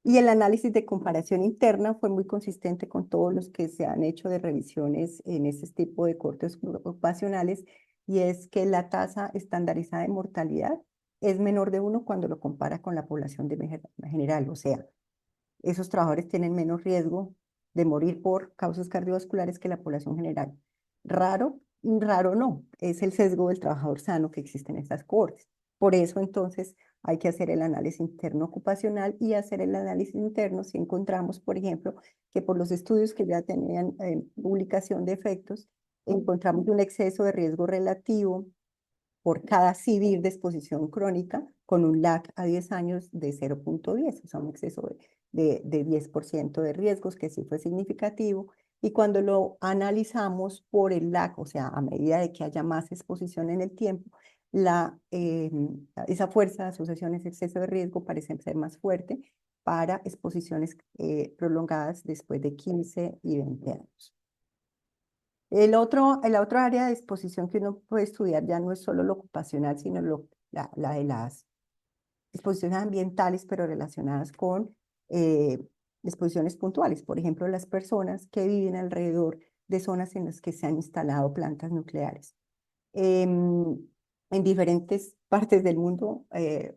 y el análisis de comparación interna fue muy consistente con todos los que se han hecho de revisiones en este tipo de cortes ocupacionales, y es que la tasa estandarizada de mortalidad es menor de 1 cuando lo compara con la población de general. O sea, esos trabajadores tienen menos riesgo de morir por causas cardiovasculares que la población general. Raro, raro no, es el sesgo del trabajador sano que existe en estas cohortes. Por eso entonces hay que hacer el análisis interno ocupacional y hacer el análisis interno si encontramos, por ejemplo, que por los estudios que ya tenían publicación de efectos, encontramos un exceso de riesgo relativo por cada CIVIR de exposición crónica con un lag a 10 años de 0,10, o sea, un exceso de 10% de riesgos, que sí fue significativo. Y cuando lo analizamos por el lag, o sea, a medida de que haya más exposición en el tiempo, esa fuerza de asociación, ese exceso de riesgo parece ser más fuerte para exposiciones prolongadas después de 15 y 20 años. El otro área de exposición que uno puede estudiar ya no es solo lo ocupacional, sino la de las exposiciones ambientales, pero relacionadas con eh, exposiciones puntuales. Por ejemplo, las personas que viven alrededor de zonas en las que se han instalado plantas nucleares. En diferentes partes del mundo,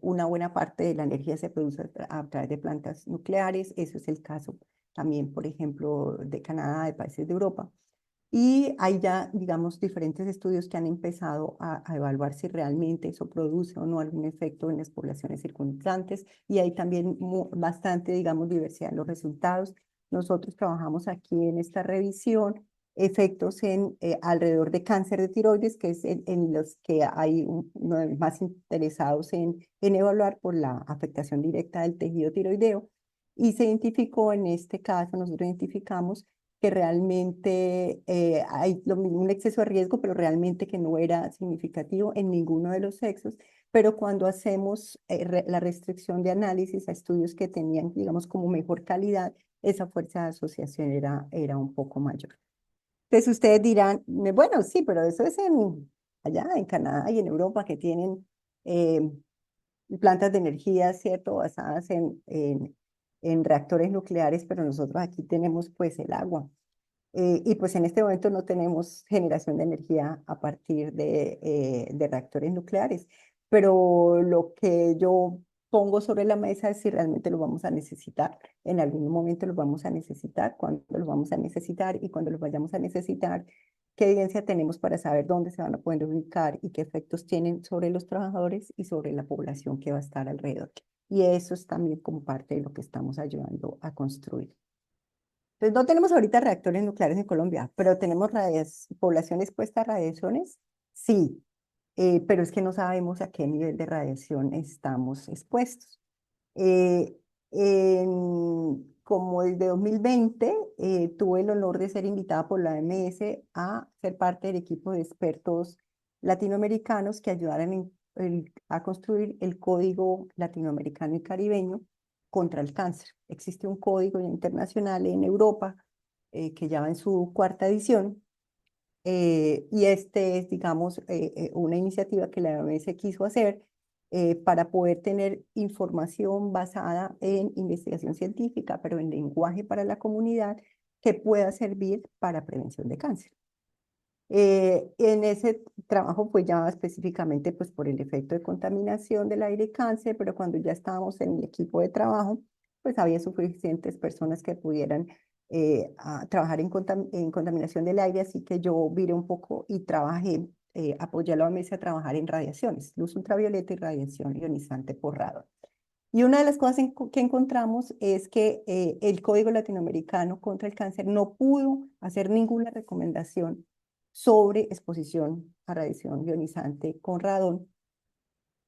una buena parte de la energía se produce a través de plantas nucleares. Eso es el caso también, por ejemplo, de Canadá, de países de Europa. Y hay ya, digamos, diferentes estudios que han empezado a evaluar si realmente eso produce o no algún efecto en las poblaciones circundantes, y hay también bastante, digamos, diversidad en los resultados. Nosotros trabajamos aquí en esta revisión efectos en alrededor de cáncer de tiroides, que es en los que hay uno de los más interesados en evaluar por la afectación directa del tejido tiroideo. Y se identificó en este caso, nosotros identificamos que realmente hay un exceso de riesgo, pero realmente que no era significativo en ninguno de los sexos. Pero cuando hacemos la restricción de análisis a estudios que tenían, digamos, como mejor calidad, esa fuerza de asociación era un poco mayor. Entonces ustedes dirán, bueno, sí, pero eso es allá en Canadá y en Europa, que tienen plantas de energía, ¿cierto? Basadas en reactores nucleares, pero nosotros aquí tenemos pues el agua. Y pues en este momento no tenemos generación de energía a partir de reactores nucleares, pero lo que yo pongo sobre la mesa es si realmente lo vamos a necesitar. En algún momento lo vamos a necesitar, cuándo lo vamos a necesitar, y cuando lo vayamos a necesitar, qué evidencia tenemos para saber dónde se van a poder ubicar y qué efectos tienen sobre los trabajadores y sobre la población que va a estar alrededor. Y eso es también como parte de lo que estamos ayudando a construir. Entonces, no tenemos ahorita reactores nucleares en Colombia, pero tenemos población expuesta a radiaciones, sí. pero es que no sabemos a qué nivel de radiación estamos expuestos. Eh, Como desde 2020 tuve el honor de ser invitada por la OMS a ser parte del equipo de expertos latinoamericanos que ayudaran a construir el Código Latinoamericano y Caribeño contra el cáncer. Existe un código internacional en Europa que ya va en su cuarta edición, y este es, digamos, una iniciativa que la OMS quiso hacer para poder tener información basada en investigación científica, pero en lenguaje para la comunidad que pueda servir para prevención de cáncer. En ese trabajo fue ya específicamente pues, por el efecto de contaminación del aire y cáncer, pero cuando ya estábamos en el equipo de trabajo, pues había suficientes personas que pudieran trabajar en contaminación del aire, así que yo viré un poco y trabajé, apoyé a la OMS a trabajar en radiaciones, luz ultravioleta y radiación ionizante por radón. Y una de las cosas que encontramos es que el Código Latinoamericano contra el Cáncer no pudo hacer ninguna recomendación sobre exposición a radiación ionizante con radón,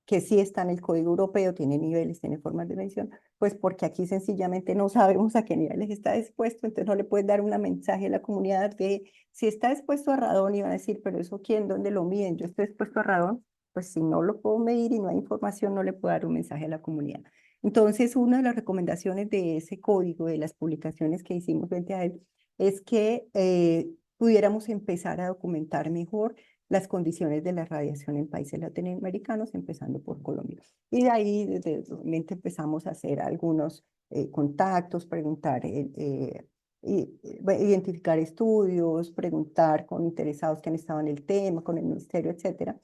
que sí está en el Código Europeo, tiene niveles, tiene formas de medición, pues porque aquí sencillamente no sabemos a qué niveles está expuesto, entonces no le puedes dar un mensaje a la comunidad de si está expuesto a radón y van a decir, pero eso quién, dónde lo miden, yo estoy expuesto a radón, pues si no lo puedo medir y no hay información, no le puedo dar un mensaje a la comunidad. Entonces, una de las recomendaciones de ese código, de las publicaciones que hicimos frente a él, es que pudiéramos empezar a documentar mejor las condiciones de la radiación en países latinoamericanos, empezando por Colombia. Y de ahí, desde realmente empezamos a hacer algunos contactos, preguntar, identificar estudios, preguntar con interesados que han estado en el tema, con el ministerio, etcétera.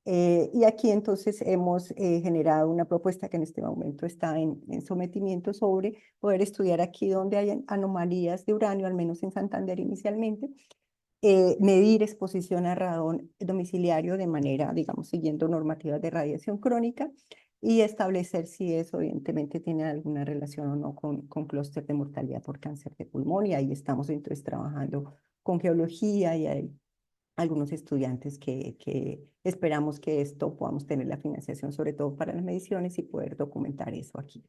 Y aquí entonces hemos generado una propuesta que en este momento está en sometimiento sobre poder estudiar aquí donde hay anomalías de uranio, al menos en Santander inicialmente, medir exposición a radón domiciliario de manera, digamos, siguiendo normativas de radiación crónica y establecer si eso evidentemente tiene alguna relación o no con clúster de mortalidad por cáncer de pulmón. Y ahí estamos entonces trabajando con geología y hay algunos estudiantes que esperamos que esto podamos tener la financiación, sobre todo para las mediciones y poder documentar eso aquí.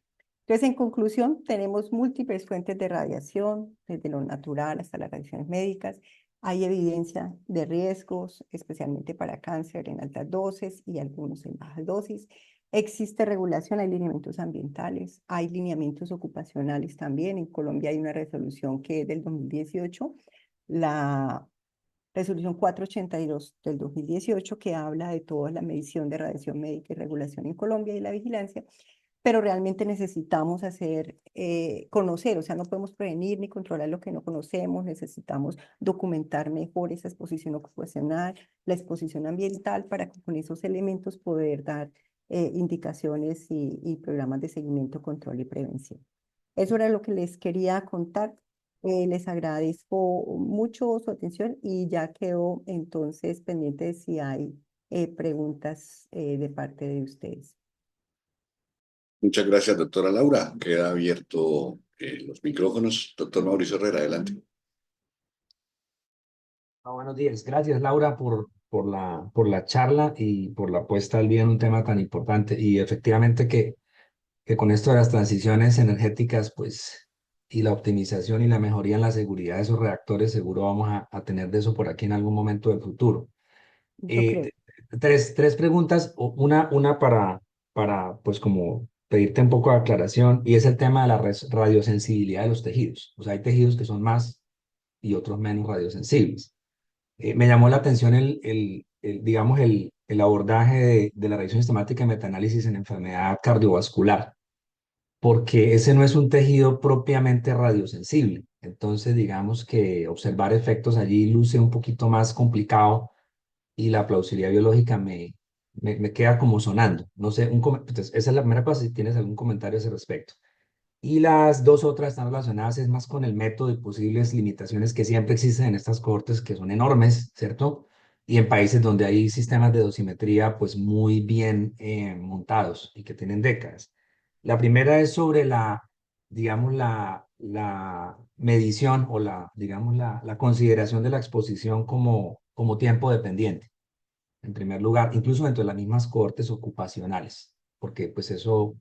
Entonces, en conclusión, tenemos múltiples fuentes de radiación, desde lo natural hasta las radiaciones médicas. Hay evidencia de riesgos, especialmente para cáncer en altas dosis y algunos en bajas dosis. Existe regulación, hay lineamientos ambientales, hay lineamientos ocupacionales también. En Colombia hay una resolución que es del 2018, la resolución 482 del 2018, que habla de toda la medición de radiación médica y regulación en Colombia y la vigilancia, pero realmente necesitamos conocer, o sea, no podemos prevenir ni controlar lo que no conocemos, necesitamos documentar mejor esa exposición ocupacional, la exposición ambiental, para con esos elementos poder dar indicaciones y programas de seguimiento, control y prevención. Eso era lo que les quería contar. Les agradezco mucho su atención y ya quedo entonces pendiente de si hay preguntas de parte de ustedes. Muchas gracias, doctora Laura. Queda abierto los micrófonos. Doctor Mauricio Herrera, adelante. Buenos días. Gracias, Laura, por la charla y por la puesta al día en un tema tan importante. Y efectivamente que con esto de las transiciones energéticas, pues, y la optimización y la mejoría en la seguridad de esos reactores, seguro vamos a tener de eso por aquí en algún momento del futuro. Yo creo. Tres preguntas, una pues, como pedirte un poco de aclaración, y es el tema de la radiosensibilidad de los tejidos. O sea, hay tejidos que son más y otros menos radiosensibles. Me llamó la atención digamos, el abordaje de la revisión sistemática de metaanálisis en enfermedad cardiovascular, porque ese no es un tejido propiamente radiosensible. Entonces, digamos que observar efectos allí luce un poquito más complicado y la plausibilidad biológica me queda como sonando. No sé, entonces, esa es la primera cosa, si tienes algún comentario a ese respecto. Y las dos otras están relacionadas es más con el método y posibles limitaciones que siempre existen en estas cohortes, que son enormes, ¿cierto? Y en países donde hay sistemas de dosimetría pues muy bien montados y que tienen décadas. La primera es sobre digamos, la medición o digamos, la consideración de la exposición como tiempo dependiente. en primer lugar, incluso dentro de las mismas cohortes ocupacionales, porque pues eso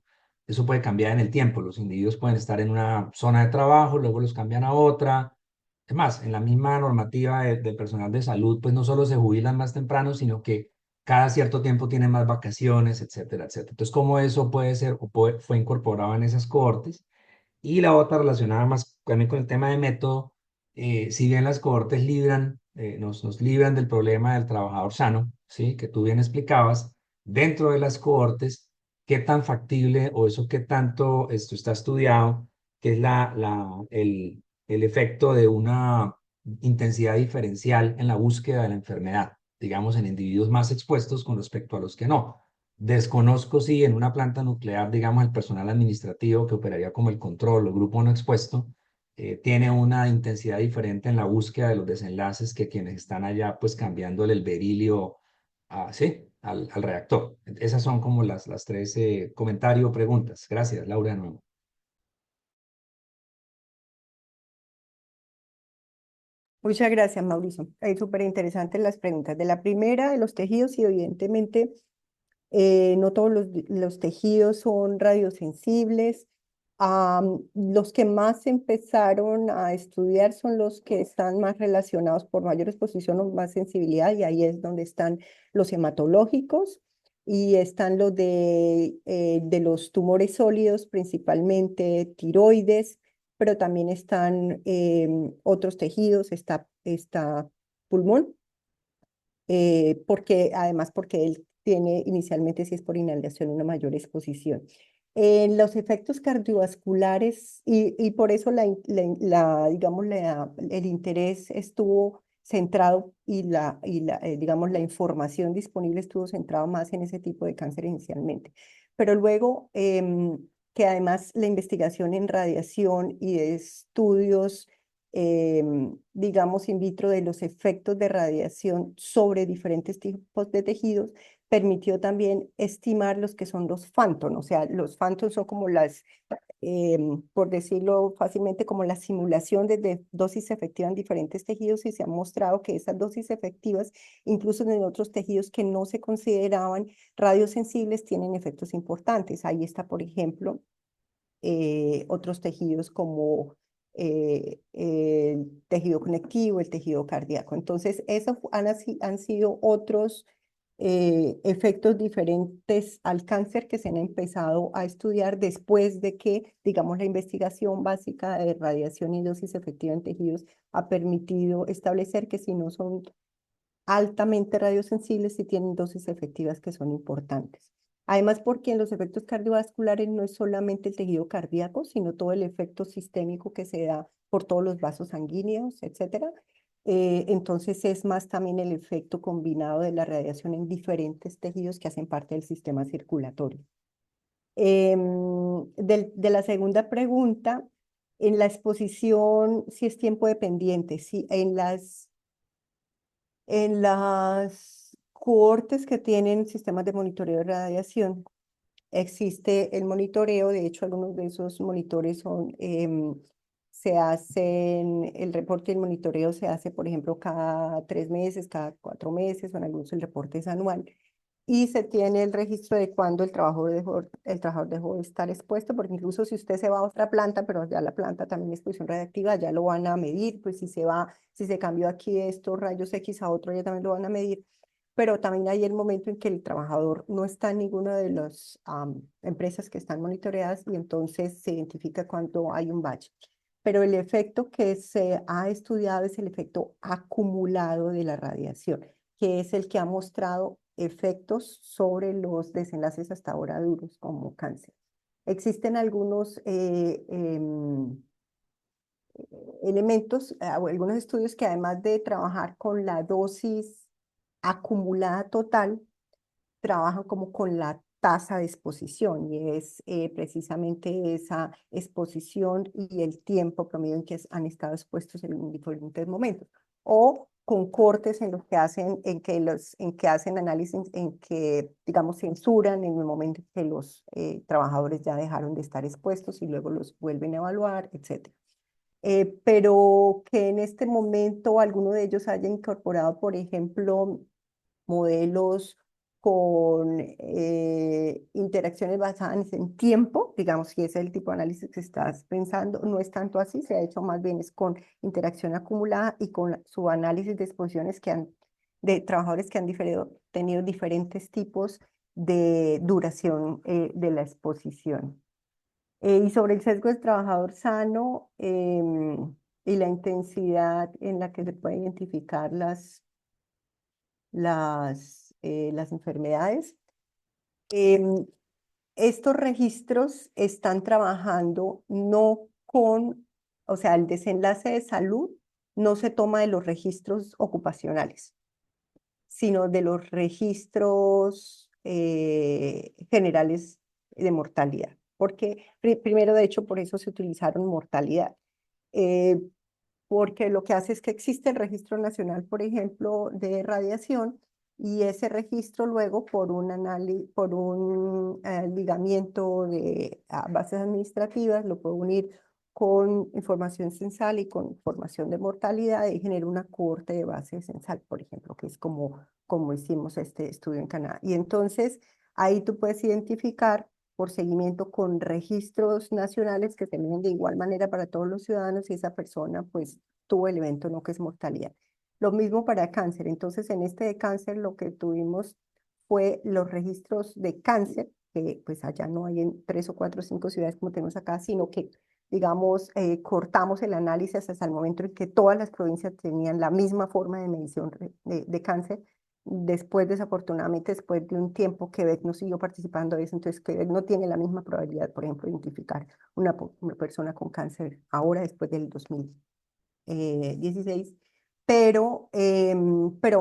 puede cambiar en el tiempo. Los individuos pueden estar en una zona de trabajo, luego los cambian a otra. Es más, en la misma normativa del personal de salud, pues no solo se jubilan más temprano, sino que cada cierto tiempo tienen más vacaciones, etcétera, etcétera. Entonces, ¿cómo eso puede ser o fue incorporado en esas cohortes? Y la otra relacionada más también con el tema de método, si bien las cohortes nos libran del problema del trabajador sano, ¿sí? Que tú bien explicabas, dentro de las cohortes, qué tan factible o eso qué tanto esto está estudiado, que es el efecto de una intensidad diferencial en la búsqueda de la enfermedad, digamos, en individuos más expuestos con respecto a los que no. Desconozco si en una planta nuclear, digamos, el personal administrativo que operaría como el control o grupo no expuesto, tiene una intensidad diferente en la búsqueda de los desenlaces que quienes están allá, pues cambiándole el berilio sí, al reactor. Esas son como las tres comentarios o preguntas. Gracias, Laura, de nuevo. Muchas gracias, Mauricio. Es súper interesantes las preguntas. De la primera, de los tejidos, y evidentemente no todos los tejidos son radiosensibles. Los que más empezaron a estudiar son los que están más relacionados por mayor exposición o más sensibilidad, y ahí es donde están los hematológicos y están los de los tumores sólidos, principalmente tiroides, pero también están otros tejidos, está pulmón, porque él tiene inicialmente, si es por inhalación, una mayor exposición. Los efectos cardiovasculares, y por eso digamos, el interés estuvo centrado digamos, la información disponible estuvo centrado más en ese tipo de cáncer inicialmente. Pero luego, que además la investigación en radiación y de estudios digamos, in vitro de los efectos de radiación sobre diferentes tipos de tejidos, permitió también estimar los que son los phantom. O sea, los phantom son como por decirlo fácilmente, como la simulación de dosis efectiva en diferentes tejidos, y se ha mostrado que esas dosis efectivas, incluso en otros tejidos que no se consideraban radiosensibles, tienen efectos importantes. Ahí está, por ejemplo, otros tejidos como el tejido conectivo, el tejido cardíaco. Entonces, esos han sido otros efectos diferentes al cáncer que se han empezado a estudiar después de que, digamos, la investigación básica de radiación y dosis efectiva en tejidos ha permitido establecer que si no son altamente radiosensibles, sí tienen dosis efectivas que son importantes. Además, porque en los efectos cardiovasculares no es solamente el tejido cardíaco, sino todo el efecto sistémico que se da por todos los vasos sanguíneos, etcétera. Entonces es más también el efecto combinado de la radiación en diferentes tejidos que hacen parte del sistema circulatorio. De la segunda pregunta, en la exposición, si es tiempo dependiente, sí, en las cohortes que tienen sistemas de monitoreo de radiación, existe el monitoreo. De hecho, algunos de esos monitores el reporte del monitoreo se hace, por ejemplo, cada 3 meses, cada 4 meses, o en algunos el reporte es anual. Y se tiene el registro de cuándo el trabajador dejó de estar expuesto, porque incluso si usted se va a otra planta, pero ya la planta también es exposición radiactiva, ya lo van a medir. Pues si se cambió aquí de estos rayos X a otro, ya también lo van a medir. Pero también hay el momento en que el trabajador no está en ninguna de las empresas que están monitoreadas, y entonces se identifica cuando hay un bache. Pero el efecto que se ha estudiado es el efecto acumulado de la radiación, que es el que ha mostrado efectos sobre los desenlaces hasta ahora duros como cáncer. Existen algunos elementos, o algunos estudios que, además de trabajar con la dosis acumulada total, trabajan como con la tasa de exposición, y es precisamente esa exposición y el tiempo promedio en que han estado expuestos en diferentes momentos, o con cortes en los que hacen análisis, en que, digamos, censuran en el momento en que los trabajadores ya dejaron de estar expuestos y luego los vuelven a evaluar, etc. Pero que en este momento alguno de ellos haya incorporado, por ejemplo, modelos con interacciones basadas en tiempo, digamos, si ese es el tipo de análisis que estás pensando, no es tanto así, se ha hecho más bien es con interacción acumulada y con su análisis de exposiciones de trabajadores que han tenido diferentes tipos de duración de la exposición. Y sobre el sesgo del trabajador sano y la intensidad en la que se pueden identificar las enfermedades. Estos registros están trabajando no con, o sea, el desenlace de salud no se toma de los registros ocupacionales, sino de los registros generales de mortalidad. Porque primero, de hecho, por eso se utilizaron mortalidad. Eh, Porque lo que hace es que existe el Registro Nacional, por ejemplo, de radiación, y ese registro luego por un ligamiento de bases administrativas lo puede unir con información censal y con información de mortalidad y genera una cohorte de base censal, por ejemplo, que es como hicimos este estudio en Canadá. Y entonces ahí tú puedes identificar por seguimiento con registros nacionales que se miden de igual manera para todos los ciudadanos si esa persona pues tuvo el evento no que es mortalidad. Lo mismo para cáncer. Entonces, en este de cáncer lo que tuvimos fue los registros de cáncer, que pues allá no hay en 3 o 4 o 5 ciudades como tenemos acá, sino que, digamos, cortamos el análisis hasta el momento en que todas las provincias tenían la misma forma de medición de cáncer. Después, desafortunadamente, después de un tiempo, Quebec no siguió participando de eso, entonces Quebec no tiene la misma probabilidad, por ejemplo, de identificar una persona con cáncer ahora, después del 2016, pero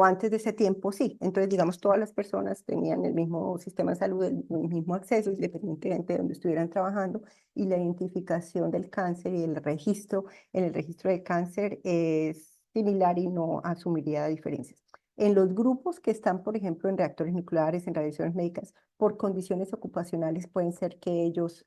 antes de ese tiempo sí. Entonces, digamos, todas las personas tenían el mismo sistema de salud, el mismo acceso, independientemente de donde estuvieran trabajando, y la identificación del cáncer y el registro en el registro de cáncer es similar y no asumiría diferencias. En los grupos que están, por ejemplo, en reactores nucleares, en radiaciones médicas, por condiciones ocupacionales, pueden ser que ellos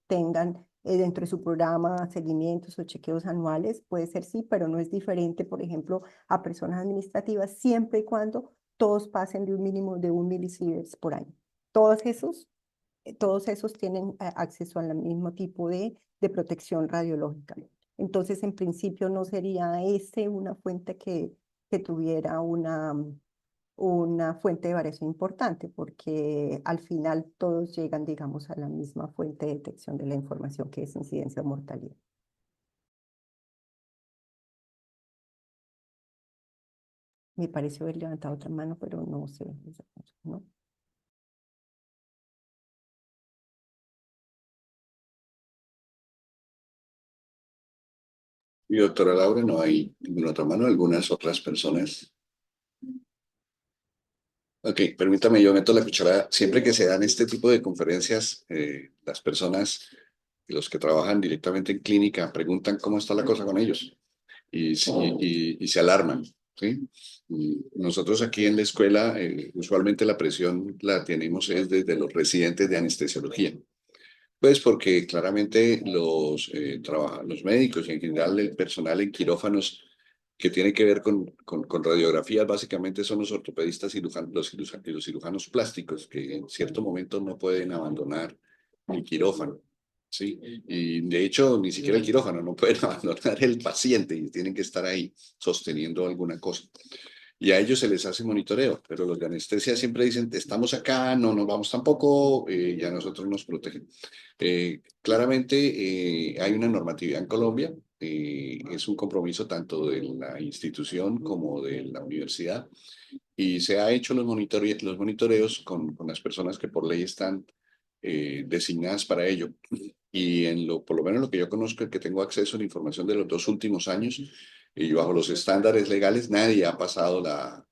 tengan dentro de su programa seguimientos o chequeos anuales, puede ser sí, pero no es diferente, por ejemplo, a personas administrativas, siempre y cuando todos pasen de un mínimo de 1 milisieverts por año. Todos esos tienen acceso al mismo tipo de protección radiológica. Entonces, en principio, no sería una fuente que tuviera una fuente de variación importante, porque al final todos llegan, digamos, a la misma fuente de detección de la información, que es incidencia o mortalidad. Me pareció haber levantado otra mano, pero no sé, ¿no? Y doctora Laura, no hay ninguna otra mano, algunas otras personas. Ok, permítame, yo meto la cuchara. Siempre que se dan este tipo de conferencias, las personas, los que trabajan directamente en clínica, preguntan cómo está la cosa con ellos y se alarman, ¿sí? Y nosotros aquí en la escuela, usualmente la presión la tenemos es desde los residentes de anestesiología. Pues porque claramente los médicos y en general el personal en quirófanos que tiene que ver con radiografías, básicamente son los ortopedistas y los cirujanos plásticos que en cierto momento no pueden abandonar el quirófano, ¿sí? Y de hecho, ni siquiera el quirófano, no pueden abandonar el paciente y tienen que estar ahí sosteniendo alguna cosa. Y a ellos se les hace monitoreo, pero los de anestesia siempre dicen, estamos acá, no nos vamos tampoco, y a nosotros nos protegen. Claramente hay una normatividad en Colombia, es un compromiso tanto de la institución como de la universidad, y se ha hecho los monitoreos con las personas que por ley están designadas para ello. Y por lo menos lo que yo conozco, el que tengo acceso a la información de los 2 últimos años, y bajo los estándares legales, nadie ha pasado la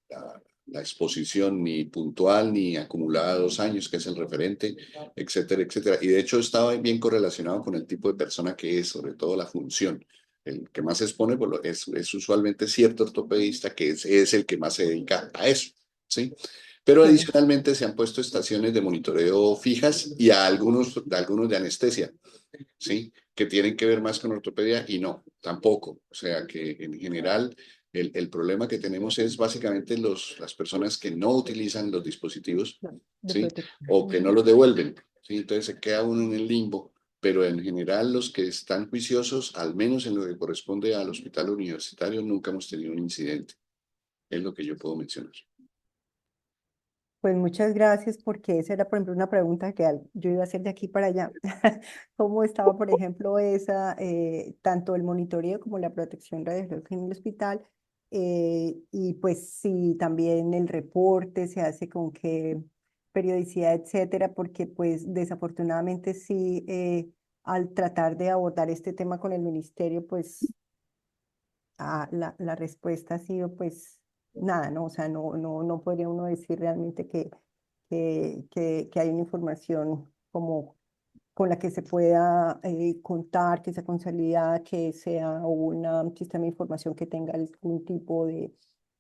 exposición ni puntual ni acumulada 2 años, que es el referente, etcétera, etcétera. Y de hecho estaba bien correlacionado con el tipo de persona que es, sobre todo la función. El que más se expone es usualmente cierto ortopedista que es el que más se dedica a eso, ¿sí? Pero Sí. adicionalmente se han puesto estaciones de monitoreo fijas y a algunos de anestesia, ¿sí? Que tienen que ver más con ortopedia y no, tampoco. O sea que en general El problema que tenemos es básicamente las personas que no utilizan los dispositivos, de ¿sí? protección. O que no los devuelven, ¿sí? Entonces se queda uno en el limbo, pero en general los que están juiciosos, al menos en lo que corresponde al hospital universitario, nunca hemos tenido un incidente. Es lo que yo puedo mencionar. Pues muchas gracias porque esa era, por ejemplo, una pregunta que yo iba a hacer de aquí para allá. ¿Cómo estaba, por ejemplo, tanto el monitoreo como la protección radiológica en el hospital? Y pues si también el reporte se hace con qué periodicidad, etcétera, porque pues desafortunadamente sí, al tratar de abordar este tema con el ministerio, pues la respuesta ha sido pues nada, ¿no? O sea, no podría uno decir realmente que hay una información como con la que se pueda contar, que sea consolidada, que sea un sistema de información que tenga algún tipo de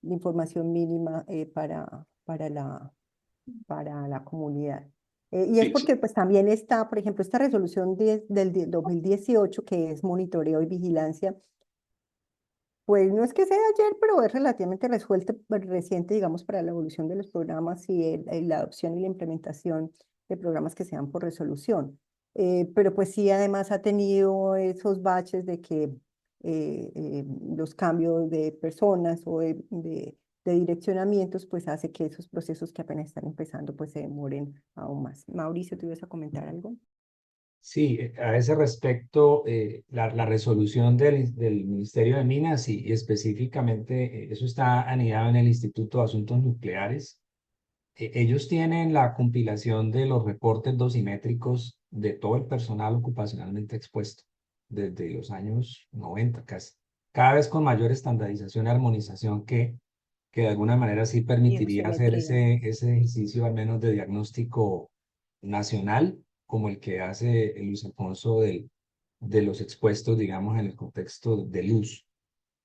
información mínima para la comunidad. Y es Sí, sí. porque pues también está, por ejemplo, esta resolución 10 2018, que es monitoreo y vigilancia, pues no es que sea ayer, pero es relativamente reciente, digamos, para la evolución de los programas y la adopción y la implementación de programas que sean por resolución. Pero pues sí, además ha tenido esos baches de que los cambios de personas o de direccionamientos, pues hace que esos procesos que apenas están empezando, pues se demoren aún más. Mauricio, ¿tú ibas a comentar algo? Sí, a ese respecto, la resolución del Ministerio de Minas y específicamente eso está anidado en el Instituto de Asuntos Nucleares. Ellos tienen la compilación de los reportes dosimétricos de todo el personal ocupacionalmente expuesto desde los años 90 casi, cada vez con mayor estandarización y armonización que de alguna manera sí Y permitiría hacer dosimetría. ese ejercicio al menos de diagnóstico nacional, como el que hace Luis Alfonso de los expuestos, digamos, en el contexto de luz.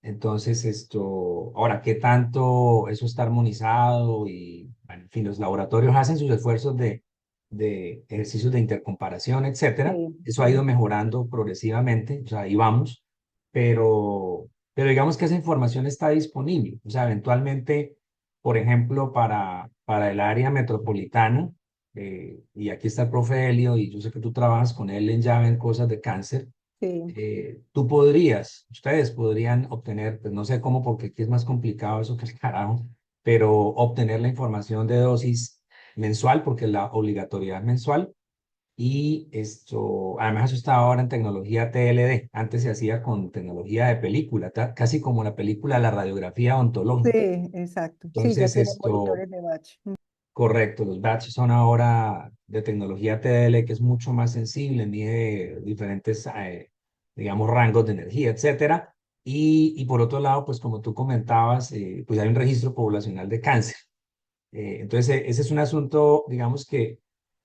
Entonces, ahora, ¿qué tanto eso está armonizado? Y, bueno, en fin, los laboratorios hacen sus esfuerzos de ejercicios de intercomparación, etcétera. Sí, Eso ha ido sí, mejorando progresivamente, o sea, ahí vamos, pero digamos que esa información está disponible. O sea, eventualmente, por ejemplo, para el área metropolitana, y aquí está el profe Helio, y yo sé que tú trabajas con él en Java en cosas de cáncer. sí. Ustedes podrían obtener, pues no sé cómo, porque aquí es más complicado eso que el carajo, pero obtener la información de dosis mensual, porque la obligatoriedad es mensual, y además eso está ahora en tecnología TLD, antes se hacía con tecnología de película, casi como la película, la radiografía Sí, ontológica. exacto. Sí, ya Entonces, tiene monitores de batch. correcto, los batches son ahora de tecnología TDL, que es mucho más sensible, mide diferentes, digamos, rangos de energía, etcétera. Y por otro lado, pues como tú comentabas, pues hay un registro poblacional de cáncer. Entonces, ese es un asunto, digamos, que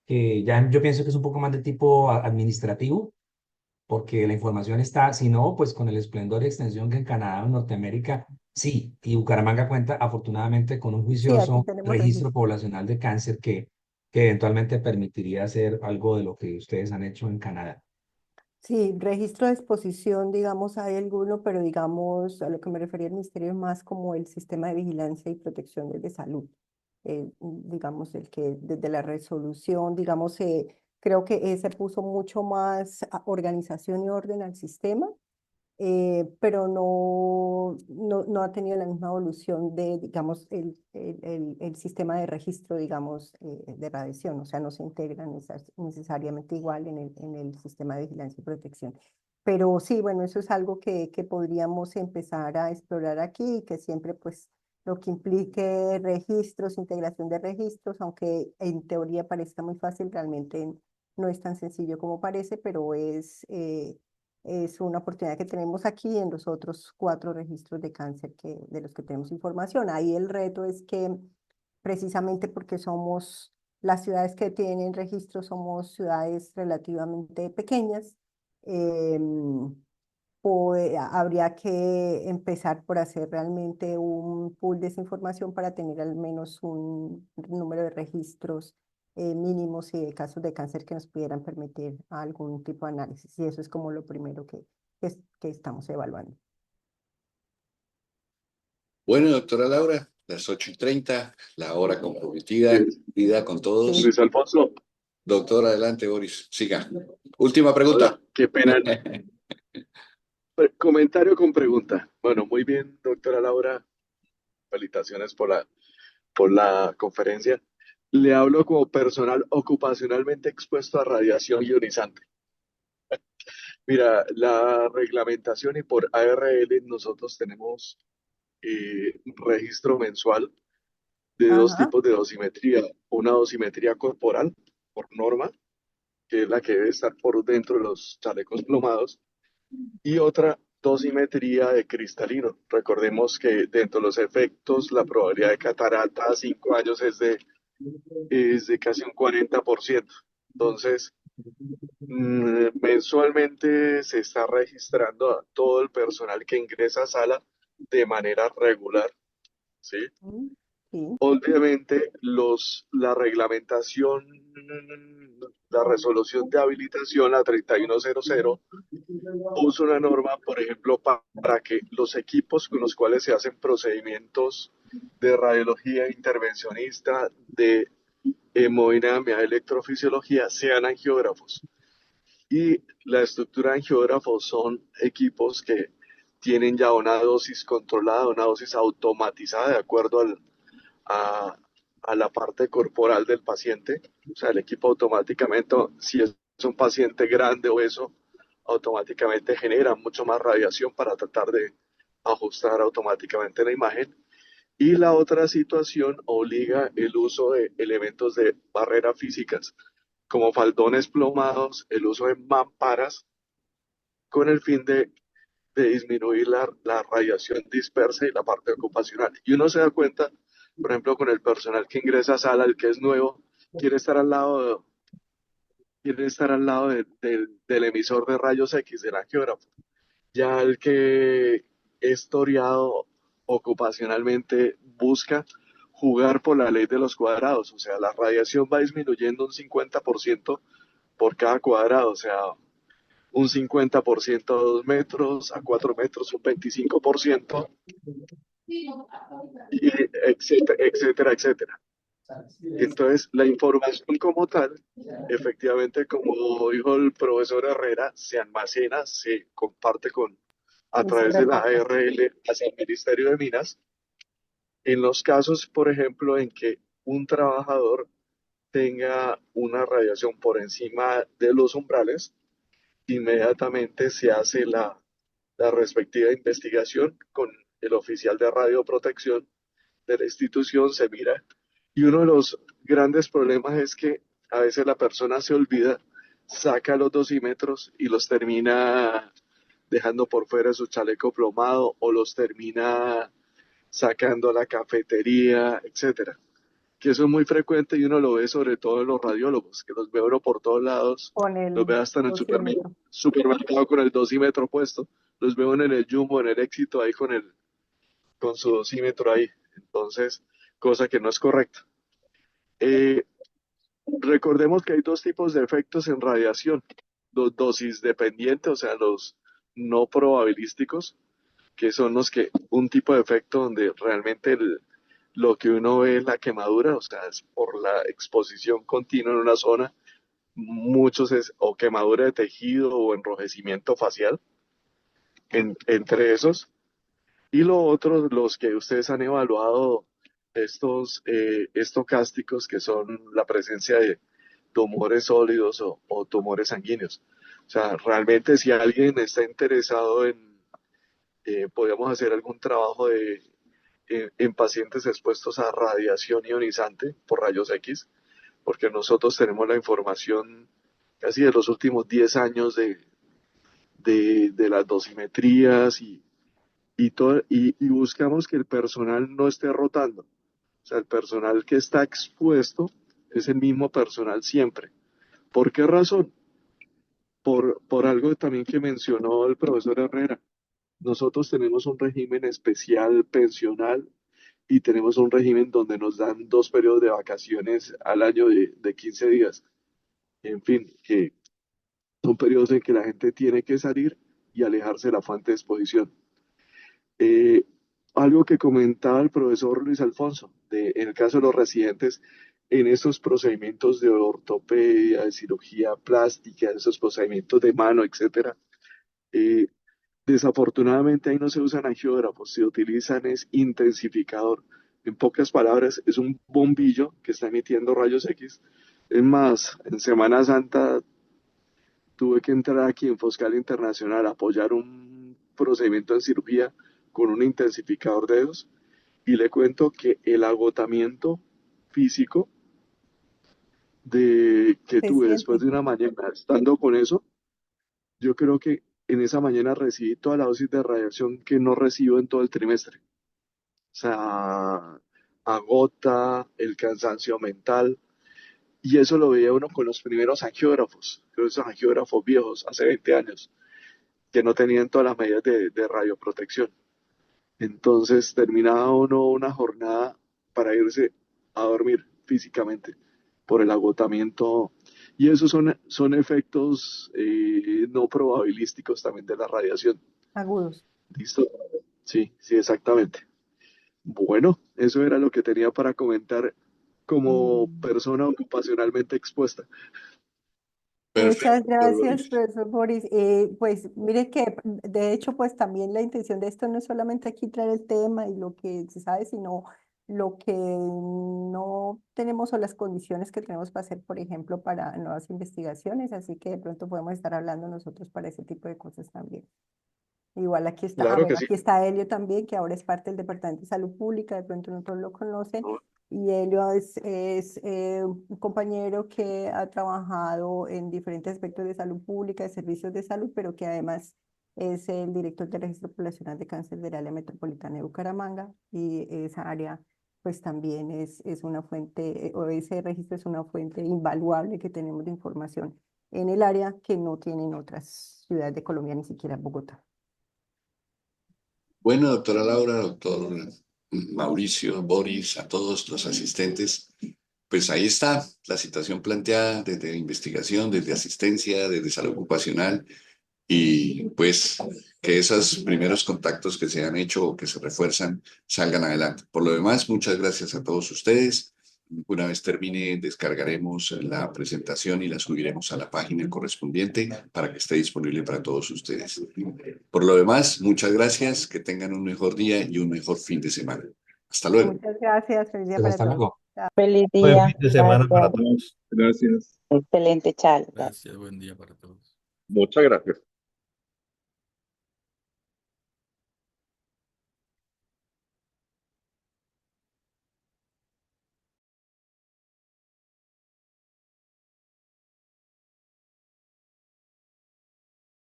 ya yo pienso que es un poco más de tipo administrativo, porque la información está, si no, pues con el esplendor y extensión que en Canadá o en Norteamérica, sí, y Bucaramanga cuenta afortunadamente con un Sí, aquí juicioso tenemos registro registro. poblacional de cáncer que eventualmente permitiría hacer algo de lo que ustedes han hecho en Canadá. Sí, registro de exposición, digamos, hay alguno, pero digamos, a lo que me refería el ministerio es más como el sistema de vigilancia y protección de salud. Digamos, el que desde la resolución, digamos, creo que ese puso mucho más organización y orden al sistema, pero no ha tenido la misma evolución de, digamos, el sistema de registro, digamos, de radiación, o sea, no se integra necesariamente igual en el sistema de vigilancia y protección. Pero sí, bueno, eso es algo que podríamos empezar a explorar aquí y que siempre, pues, lo que implique registros, integración de registros, aunque en teoría parezca muy fácil, realmente no es tan sencillo como parece, pero es una oportunidad que tenemos aquí en los otros 4 registros de cáncer de los que tenemos información. Ahí el reto es que precisamente porque somos las ciudades que tienen registros, somos ciudades relativamente pequeñas, habría que empezar por hacer realmente un pool de esa información para tener al menos un número de registros mínimos y de casos de cáncer que nos pudieran permitir algún tipo de análisis. Y eso es como lo primero que estamos evaluando. Bueno, doctora Laura, las 8:30, la hora comprometida, Eh, vida con todos. Sí. Luis Alfonso, Doctor, adelante, Boris. Siga. Última hola, pregunta. qué pena. Comentario con pregunta. Bueno, muy bien, doctora Laura, felicitaciones por la conferencia. Le hablo como personal ocupacionalmente expuesto a radiación ionizante. Mira, la reglamentación y por ARL nosotros tenemos registro mensual de dos Ajá. tipos de dosimetría. Una dosimetría corporal, por norma, que es la que debe estar por dentro de los chalecos plomados, y otra dosimetría de cristalino. Recordemos que dentro de los efectos, la probabilidad de catarata a 5 años es de casi un 40%. Entonces, mensualmente se está registrando a todo el personal que ingresa a sala de manera regular, ¿sí? Mm, sí. Obviamente, la reglamentación, la resolución de habilitación, la 3100, puso una norma, por ejemplo, para que los equipos con los cuales se hacen procedimientos de radiología intervencionista, de hemodinamia, electrofisiología, sean angiógrafos. Y la estructura de angiógrafos son equipos que tienen ya una dosis controlada, una dosis automatizada de acuerdo a, a la parte corporal del paciente. O sea, el equipo automáticamente, si es un paciente grande o eso, automáticamente genera mucho más radiación para tratar de ajustar automáticamente la imagen. Y la otra situación obliga el uso de elementos de barrera físicas, como faldones plomados, el uso de mamparas, con el fin de disminuir la radiación dispersa y la parte ocupacional. Y uno se da cuenta, por ejemplo, con el personal que ingresa a sala, el que es nuevo, quiere estar al lado, quiere estar al lado del emisor de rayos X, del angiógrafo. Ya el que es toreado ocupacionalmente busca jugar por la ley de los cuadrados, o sea, la radiación va disminuyendo un 50% por cada cuadrado, o sea, un 50% a 2 metros, a 4 metros un 25%, y etcétera, etcétera, etcétera. Entonces, la información como tal, efectivamente, como dijo el profesor Herrera, se almacena, se comparte a Y se través de la reporta. ARL hacia el Ministerio de Minas. En los casos, por ejemplo, en que un trabajador tenga una radiación por encima de los umbrales, inmediatamente se hace la respectiva investigación con el oficial de radioprotección de la institución, se mira. Y uno de los grandes problemas es que a veces la persona se olvida, saca los dosímetros y los termina dejando por fuera su chaleco plomado o los termina sacando a la cafetería, etcétera. Que eso es muy frecuente y uno lo ve sobre todo en los radiólogos, que los ve uno por todos lados, Con los ve el hasta en el dosímetro. supermercado con el dosímetro puesto, los veo en el Jumbo, en el Éxito ahí con su dosímetro ahí. Entonces, cosa que no es correcta. Eh, Recordemos que hay dos tipos de efectos en radiación, los dosis dependientes, o sea, los no probabilísticos, que son los que un tipo de efecto donde realmente lo que uno ve es la quemadura, o sea, es por la exposición continua en una zona, muchos es o quemadura de tejido o enrojecimiento facial, entre esos. Y lo otro, los que ustedes han evaluado, estos estocásticos, que son la presencia de tumores sólidos o tumores sanguíneos. O sea, realmente si alguien está interesado podríamos hacer algún trabajo en pacientes expuestos a radiación ionizante por rayos X, porque nosotros tenemos la información casi de los últimos 10 años de las dosimetrías y buscamos que el personal no esté rotando. O sea, el personal que está expuesto es el mismo personal siempre. ¿Por qué razón? Por algo también que mencionó el profesor Herrera. Nosotros tenemos un régimen especial pensional y tenemos un régimen donde nos dan 2 periodos de vacaciones al año de 15 días. En fin, que son periodos en que la gente tiene que salir y alejarse de la fuente de exposición. Eh, algo que comentaba el profesor Luis Alfonso, en el caso de los residentes, en estos procedimientos de ortopedia, de cirugía plástica, esos procedimientos de mano, etcétera, eh, desafortunadamente ahí no se usan angiógrafos, se utilizan es intensificador. En pocas palabras, es un bombillo que está emitiendo rayos X. Es más, en Semana Santa tuve que entrar aquí en Foscal Internacional a apoyar un procedimiento en cirugía con un intensificador de dedos y le cuento que el agotamiento físico que Se tuve después siente. de una mañana estando con eso, yo creo que en esa mañana recibí toda la dosis de radiación que no recibo en todo el trimestre. O sea, agota, el cansancio mental, y eso lo veía uno con los primeros angiógrafos, creo esos angiógrafos viejos, hace 20 años, que no tenían todas las medidas de radioprotección. Entonces terminaba uno una jornada para irse a dormir físicamente por el agotamiento. Y esos son efectos no probabilísticos también de la radiación. Agudos. ¿Listo? Sí, sí, exactamente. Bueno, eso era lo que tenía para comentar como Mm. persona ocupacionalmente expuesta. Muchas Perfecto, gracias, Boris. profesor Boris. Pues mire que de hecho, pues también la intención de esto no es solamente aquí traer el tema y lo que se sabe, sino lo que no tenemos o las condiciones que tenemos para hacer, por ejemplo, para nuevas investigaciones. Así que de pronto podemos estar hablando nosotros para ese tipo de cosas también. Igual aquí está, Claro que bueno, sí. aquí está Helio también, que ahora es parte del Departamento de Salud Pública, de pronto no todos lo conocen. Y Helio es un compañero que ha trabajado en diferentes aspectos de salud pública, de servicios de salud, pero que además es el director del Registro Poblacional de Cáncer del área metropolitana de Bucaramanga. Y esa área, pues también es una fuente, o ese registro es una fuente invaluable que tenemos de información en el área que no tienen otras ciudades de Colombia, ni siquiera Bogotá. Bueno, doctora Laura, doctor Mauricio, Boris, a todos los asistentes, pues ahí está la situación planteada desde investigación, desde asistencia, desde salud ocupacional y pues que esos primeros contactos que se han hecho o que se refuerzan salgan adelante. Por lo demás, muchas gracias a todos ustedes. Una vez termine, descargaremos la presentación y la subiremos a la página correspondiente para que esté disponible para todos ustedes. Por lo demás, muchas gracias, que tengan un mejor día y un mejor fin de semana. Hasta luego. Muchas gracias. Feliz día Pues para hasta todos. luego. Chao. Feliz Buen día. fin de semana para Gracias. todos. Gracias. Excelente charla. Gracias, buen día para todos. Muchas gracias.